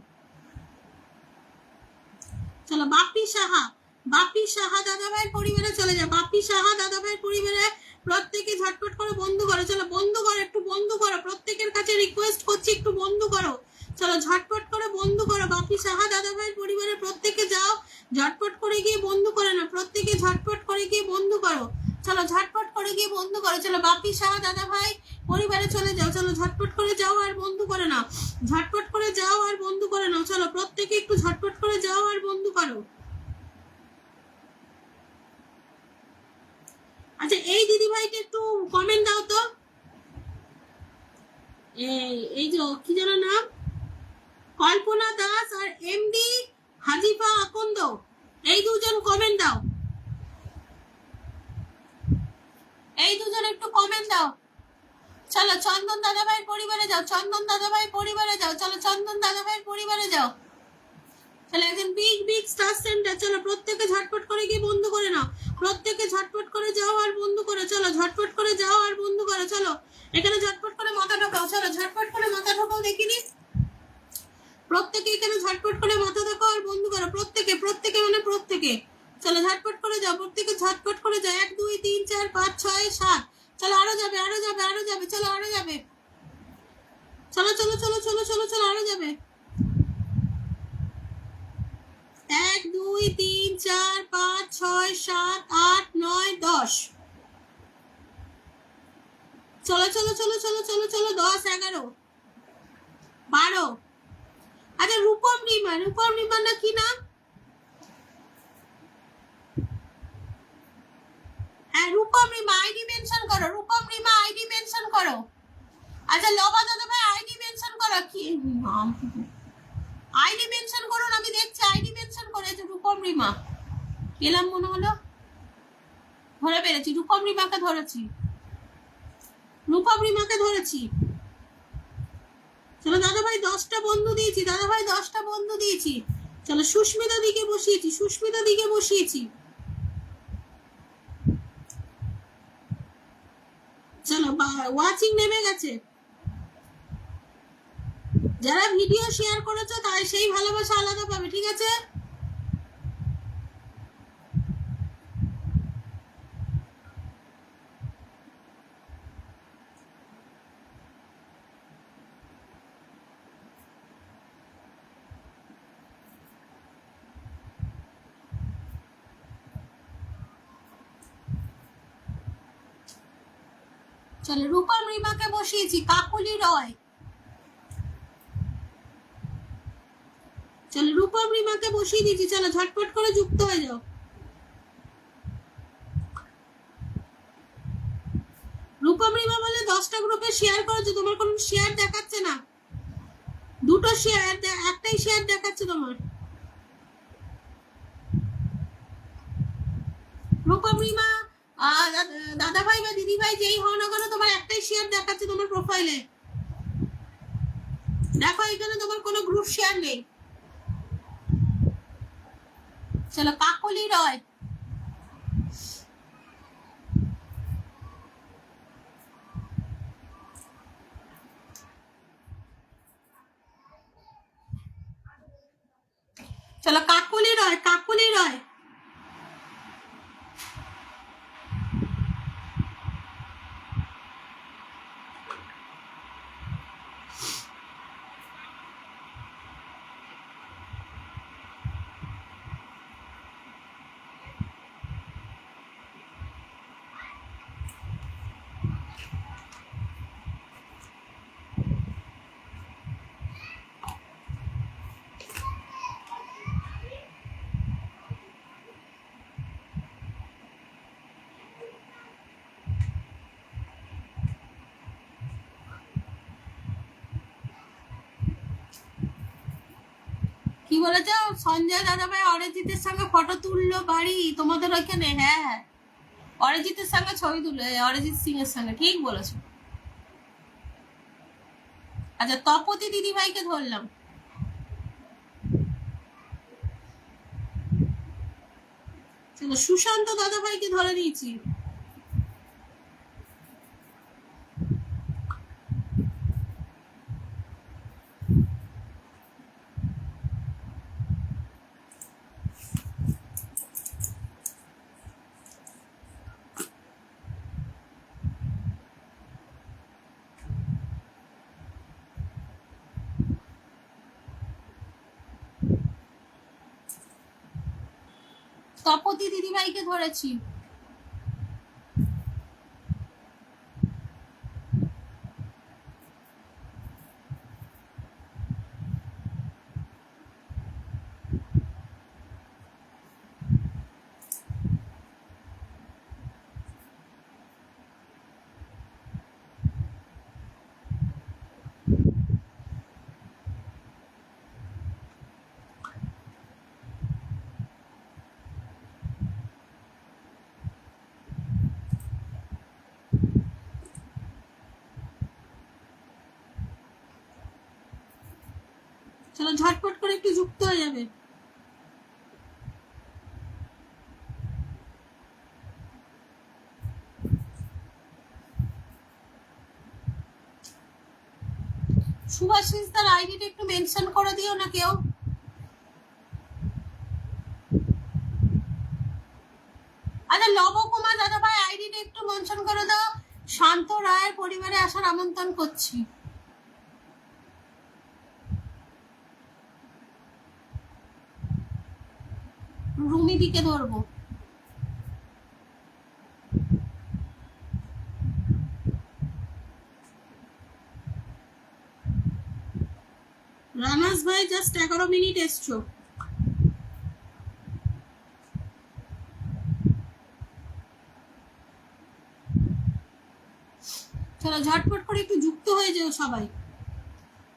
চলো বাপি সাহা, বাপি সাহা দাদা ভাইয়ের পরিবারে চলে যায়। বাপি সাহা দাদা ভাইয়ের পরিবারে প্রত্যেকে ঝটপট করে বন্ধু করো। চলো বন্ধু করো, একটু বন্ধু করো, প্রত্যেকের কাছে রিকোয়েস্ট করছি একটু বন্ধু করো। চলো ঝটপট করে বন্ধু করো। বাপি সাহা দাদা ভাইয়ের পরিবারে প্রত্যেকে যাও, ঝটপট করে গিয়ে বন্ধু করে না, প্রত্যেকে ঝটপট করে গিয়ে বন্ধু করো। চলো ঝটপট করে গিয়ে বন্ধু করো। চলো বাপি সাহা দাদা ভাই পরিবারে চলে যাও। চলো ঝটপট করে যাও আর বন্ধু করে নাও, ঝটপট করে যাও আর বন্ধু করে নাও। চলো প্রত্যেকে একটু ঝটপট করে যাও আর বন্ধু করো। আচ্ছা এই দিদি ভাইকে একটু কমেন্ট দাও তো। এই যে কি যেন নাম, কল্পনা দাস আর এমডি হাজিফা আকন্দ, এই দুজন কমেন্ট দাও, এই দুজন একটু কমেন্ট দাও। চলো চন্দন দাদা ভাইয়ের পরিবারে যাও, চন্দন দাদা ভাইয়ের পরিবারে যাও। চলো চন্দন দাদা ভাইয়ের পরিবারে যাও। চলো একজন বিগ বিগ স্টার সেন্টার। চলো প্রত্যেকে ঝটপট করে গিয়ে বন্ধু করে নাও, প্রত্যেকে ঝটপট করে যাও আর বন্ধু করো। চলো ঝটপট করে যাও আর বন্ধু করো। চলো এখানে ঝটপট করে মাথা ঢোকাও। চলো ঝটপট করে মাথা ঢোকাও দেখিনি। প্রত্যেকে এখানে ঝটপট করে মাথা ঢোকাও আর বন্ধু করো। প্রত্যেকে প্রত্যেকে মানে প্রত্যেকে চলো ঝটপট করে যাও, প্রত্যেকে ঝটপট করে যাও। 1 2 3 4 5 6 7। চলো আরো যাবে, আরো যাবে, আরো যাবে। চলো আরো যাবে। চলো চলো চলো চলো চলো চলো আরো যাবে। 1 2 3 4 5 6 7 8 9 10। চলো চলো চলো চলো চলো চলো 10 11 12। আচ্ছা রূপম রিমা, রূপম রিমা না কি নাম? হ্যাঁ রূপম রিমা আইডি মেনশন করো, রূপম রিমা আইডি মেনশন করো। আচ্ছা লবা দাদা ভাই আইডি মেনশন করো। কি নাম, আইডি মেনশন করুন, আমি দেখছি আইডি মেনশন করে। যে রূপম রিমা পেলাম মনে হলো, ধরে পেরেছি। রূপম রিমাকে ধরেছি, রূপম রিমাকে ধরেছি। চলো দাদা ভাই 10টা বন্ধু দিয়েছি, দাদা ভাই 10টা বন্ধু দিয়েছি। চলো সুস্মিতা দিকে বসিয়েছি, সুস্মিতা দিকে বসিয়েছি। চলো ওয়াচিং নেমে গেছে। যারা ভিডিও শেয়ার করেছো তাই সেই ভালোবাসা আলাদা পাবে, ঠিক আছে? চলো রূপম রিমাকে বসিয়েছি। কাকুলি রয়, চলো রূপম রিমাকে বসিয়ে দিয়েছি। চলো ঝটপট করে যুক্ত হয়ে যাও। রূপম রিমা বলে 10টা গ্রুপে শেয়ার করেছো, তোমার কোনো শেয়ার দেখাচ্ছে না। দুটো শেয়ার, একটাই শেয়ার দেখাচ্ছে তোমার। রূপমিমা, দাদা ভাই বা দিদি ভাই যেই হও না কেন, তোমার একটাই শেয়ার দেখাচ্ছে তোমার প্রোফাইলে। দেখো এখানে তোমার কোনো গ্রুপ শেয়ার নেই। চলো কাকলি রয়, চলো কাকলি রয়, কাকলি রয়। কি বলেছ? সঞ্জয় দাদা ভাই অরিজিতের সঙ্গে ফটো তুললো বাড়ি তোমাদের ওইখানে? হ্যাঁ, অরিজিতের সঙ্গে ছবি তুলে, অরিজিৎ সিং এর সঙ্গে, ঠিক বলেছো। আচ্ছা, তপতি দিদি ভাইকে ধরলাম। চলো সুশান্ত দাদা ভাইকে ধরে নিয়েছি। তপতি দিদি ভাইকে ধরেছি। চলো ঝটপট করে একটু যুক্ত হয়ে যাবে। সুভাষিস তার আইডিটা একটু মেনশন করে দিও না কেউ। আচ্ছা লবকুমার দাদা ভাই আইডিটা একটু মেনশন করে দাও। শান্ত রায়ের পরিবারে আসার আমন্ত্রণ করছি। রুমিদিকে ধরবো। রানাস ভাই জাস্ট 11 মিনিট এসছো। চলো ঝটপট করে একটু যুক্ত হয়ে যাও সবাই।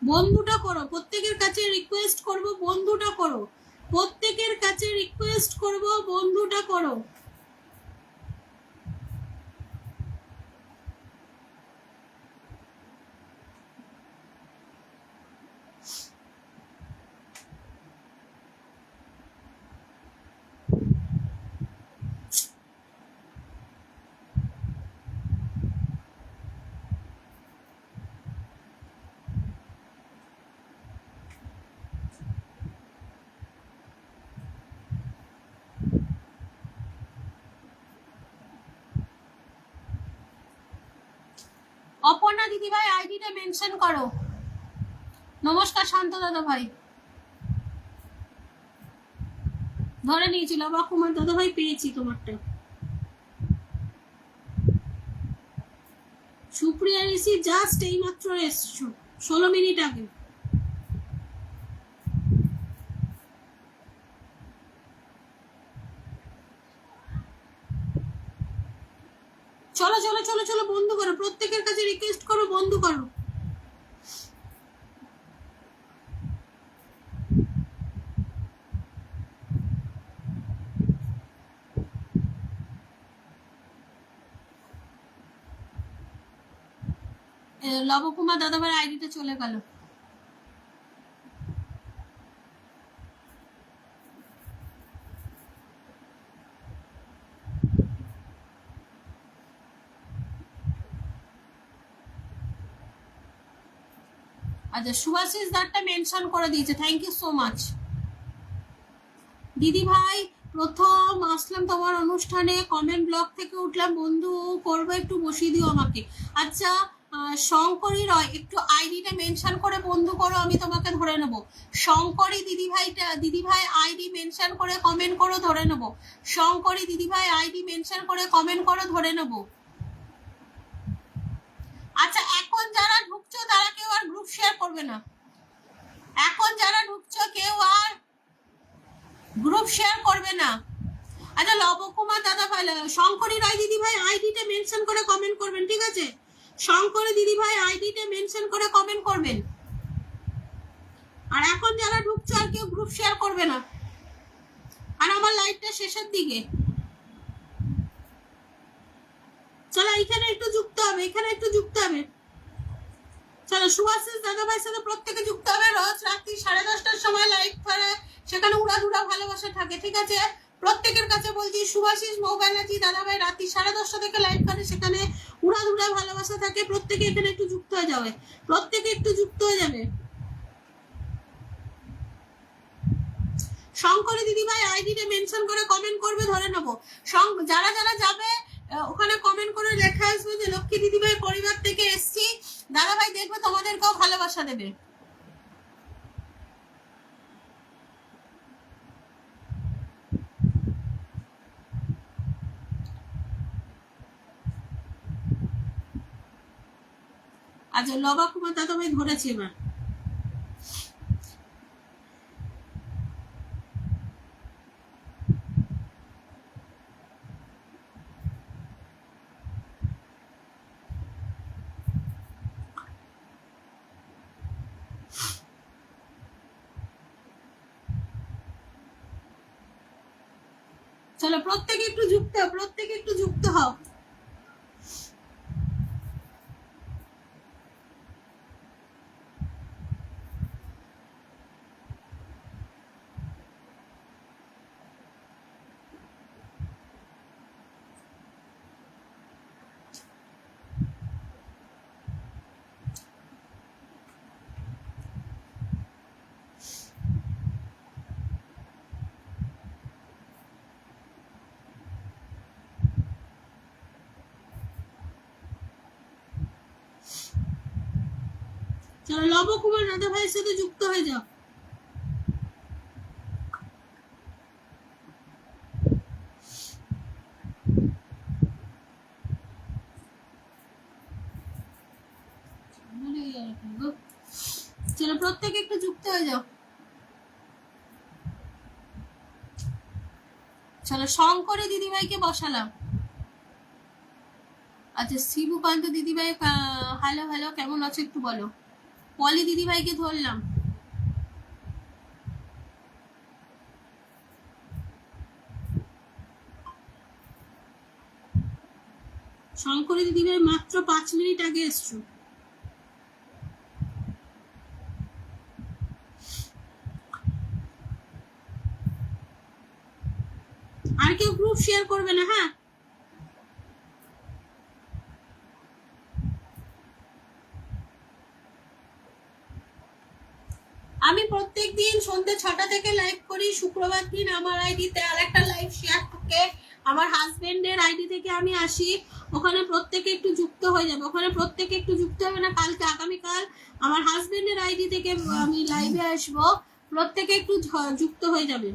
বন্ধুটা করো, প্রত্যেকের কাছে রিকোয়েস্ট করব, বন্ধুটা করো। প্রত্যেকের কাছে রিকোয়েস্ট করব, বন্ধুটা করো। অপর্ণা দিদি ভাই আইডিটা মেনশন করো। নমস্কার শান্ত দাদা ভাই, ধরে নিয়েছিল বা কুমার দাদা ভাই, পেয়েছি তোমারটা। সুপ্রিয়া ঋষি জাস্ট এই মাত্র এসছো 16 মিনিট আগে। চলো চলো চলো চলো বন্ধ করো, প্রত্যেকের কাছে রিকোয়েস্ট করো বন্ধ করো। লবকুমার দাদাভাই আইডিটা চলে গেল। আচ্ছা সুভাষিস দারটা মেনশন করে দিয়েছে, থ্যাংক ইউ সো মাচ। দিদি ভাই প্রথম আসলাম তোমার অনুষ্ঠানে, কমেন্ট ব্লক থেকে উঠলাম, বন্ধু করবো একটু বসিয়ে দিও আমাকে। আচ্ছা শঙ্করী রয় একটু আইডিটা মেনশন করে বন্ধু করো, আমি তোমাকে ধরে নেবো। শঙ্করী দিদিভাই আইডি মেনশন করে কমেন্ট করো, ধরে নেবো। শঙ্করী দিদিভাই আইডি মেনশন করে কমেন্ট করো, ধরে নেবো। আচ্ছা এখন যারা ঢুকছো তারা কেউ আর গ্রুপ শেয়ার করবে না, এখন যারা ঢুকছো কেউ আর গ্রুপ শেয়ার করবে না। আচ্ছা লবকুমার দাদা ভাই, শঙ্করী রায় দিদি ভাই আইডিটা মেনশন করে কমেন্ট করবেন, ঠিক আছে? শঙ্করী দিদি ভাই আইডিটা মেনশন করে কমেন্ট করবেন। আর এখন যারা ঢুকছো আর কেউ গ্রুপ শেয়ার করবে না। আর আমার লাইভটা শেষের দিকে, চলো এখানে একটু যুক্ত হবে, এখানে একটু যুক্ত হবে। চলো সুভাষিস দাদা ভাইয়ের সাথে প্রত্যেকে যুক্ত হবে। রোজ রাত্রি 10:30টার সময় লাইভ করে, সেখানে উড়াধুরা ভালোবাসা থাকে, ঠিক আছে? প্রত্যেকের কাছে বলছি সুভাষিস মোবাইলাজি দাদা ভাই রাত্রি 10:30 থেকে লাইভ করে, সেখানে উড়াধুরা ভালোবাসা থাকে। প্রত্যেকে এখানে একটু যুক্ত হয়ে যাবে, প্রত্যেকে একটু যুক্ত হয়ে যাবে। শঙ্করী দিদি ভাই আইডিটা মেনশন করে কমেন্ট করবে, ধরে নেবো। যারা যারা যাবে ওখানে কমেন্ট করে লেখা আসবে যে লক্ষ্মী দিদি ভাই পরিবার থেকে এসছি, দাদা ভাই দেখবে তোমাদেরকেও ভালোবাসা দেবে। আচ্ছা লবা কুমার দাদা ভাই ধরেছে এবার। চলো প্রত্যেকে একটু যুক্ত হও, প্রত্যেকে একটু যুক্ত হও। চলো লবকুমার দাদা ভাইয়ের সাথে যুক্ত হয়ে যাও। চলো প্রত্যেকে একটু যুক্ত হয়ে যাও। চলো শঙ্করী দিদিভাইকে বসালাম। আচ্ছা শিবুকান্ত দিদিভাই হ্যালো হ্যালো, কেমন আছো একটু বলো। পলি দিদিভাইকে ধরলাম। শঙ্করী দিদিভাই মাত্র 5 মিনিট আগে এসছো। আর কেউ গ্রুপ শেয়ার করবে না, হ্যাঁ? আমি প্রত্যেকদিন সন্ধ্যে 6টা থেকে লাইভ করি। শুক্রবার দিন আমার আইডিতে আর একটা লাইভ শেয়ার থাকে, আমার হাজবেন্ডের আইডি থেকে আমি আসি। ওখানে প্রত্যেকে একটু যুক্ত হয়ে যাবে, ওখানে প্রত্যেকে একটু যুক্ত হবে না। কালকে আগামীকাল আমার হাজবেন্ডের আইডি থেকে আমি লাইভে আসবো, প্রত্যেকে একটু যুক্ত হয়ে যাবে।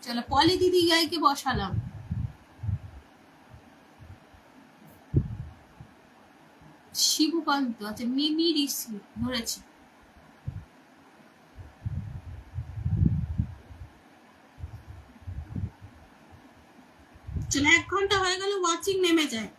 চলো পলি দিদি গাইকে বসালাম। শিবু সুকান্ত, আচ্ছা মিমি ঋষি ধরেছি। চলো 1 ঘন্টা হয়ে গেল, ওয়াচিং নেমে যায়।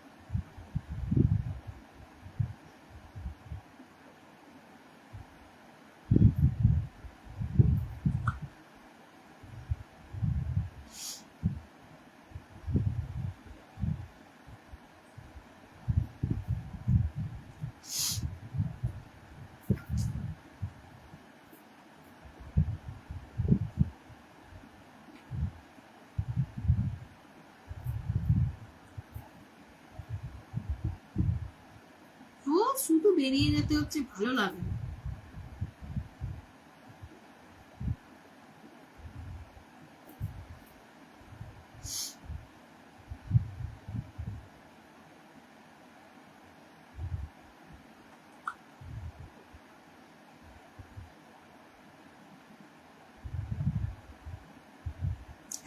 শুধু বেরিয়ে যেতে হচ্ছে, ভালো লাগে না।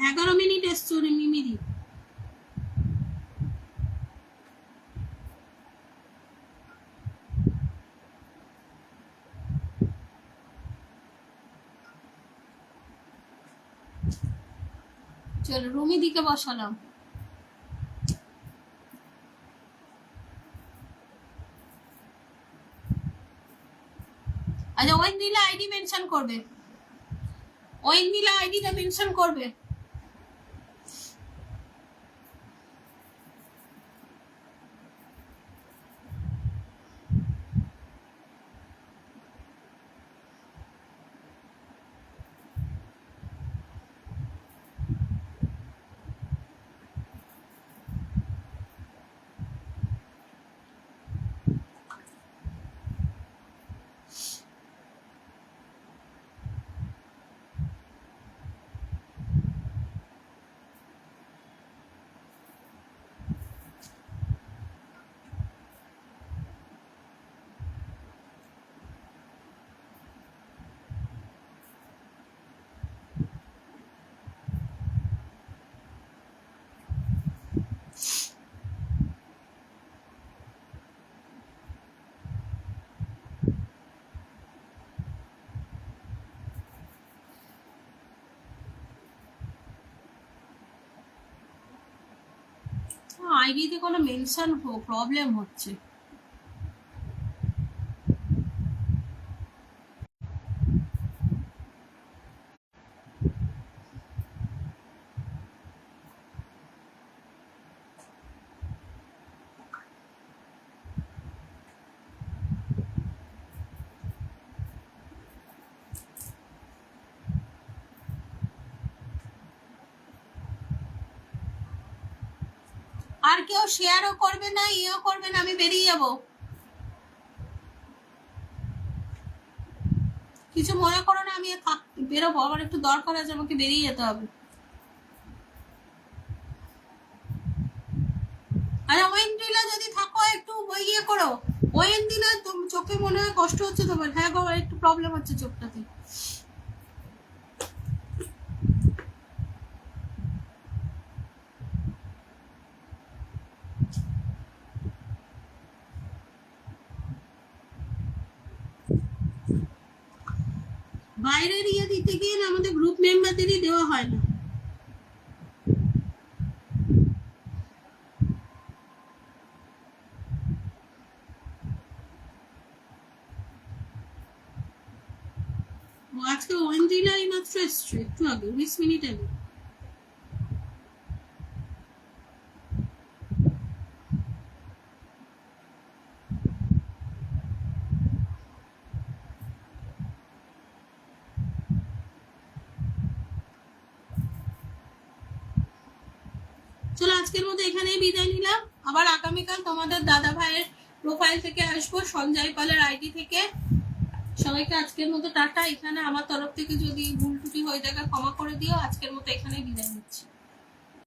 এগারো মিনিট এসছো মিমিদি। চলো রুমি দিকে বসালাম। আচ্ছা ওই নীলা আইডি মেনশন করবে, ওই নীলা আইডিটা মেনশন করবে। আইডিতে কোনো মেনশন প্রবলেম হচ্ছে। আর কেউ শেয়ারও করবে না, ইয়েও করবে না, আমি বেরিয়ে যাব। কিছু মনে করো না, আমি বেরোবো, আমার একটু দরকার আছে, আমাকে বেরিয়ে যেতে হবে। আরে ওয়েন্দ্রিলা যদি থাকো একটু ইয়ে করো। ওয়েন্দ্রিলা চোখে মনে হয় কষ্ট হচ্ছে তোমার? হ্যাঁ গো, একটু প্রবলেম হচ্ছে চোখটাতে। বাইরের ইয়ে দিতে গিয়ে না আমাদের গ্রুপ মেম্বারদেরই দেওয়া হয় না। আজকে ওয়েন্দ্রিলা এই মাত্র এসছে, একটু আগে, 20 মিনিট আগে। চলো আজকের মতো এখানেই বিদায় নিলাম। আবার আগামীকাল তোমাদের দাদা ভাইয়ের প্রোফাইল থেকে আসবো, সঞ্জয় পালের আইডি থেকে। সবাইকে আজকের মতো টাটা। এখানে আমার তরফ থেকে যদি ভুল ত্রুটি হয়ে থাকে ক্ষমা করে দিও। আজকের মতো এখানেই বিদায় নিচ্ছি।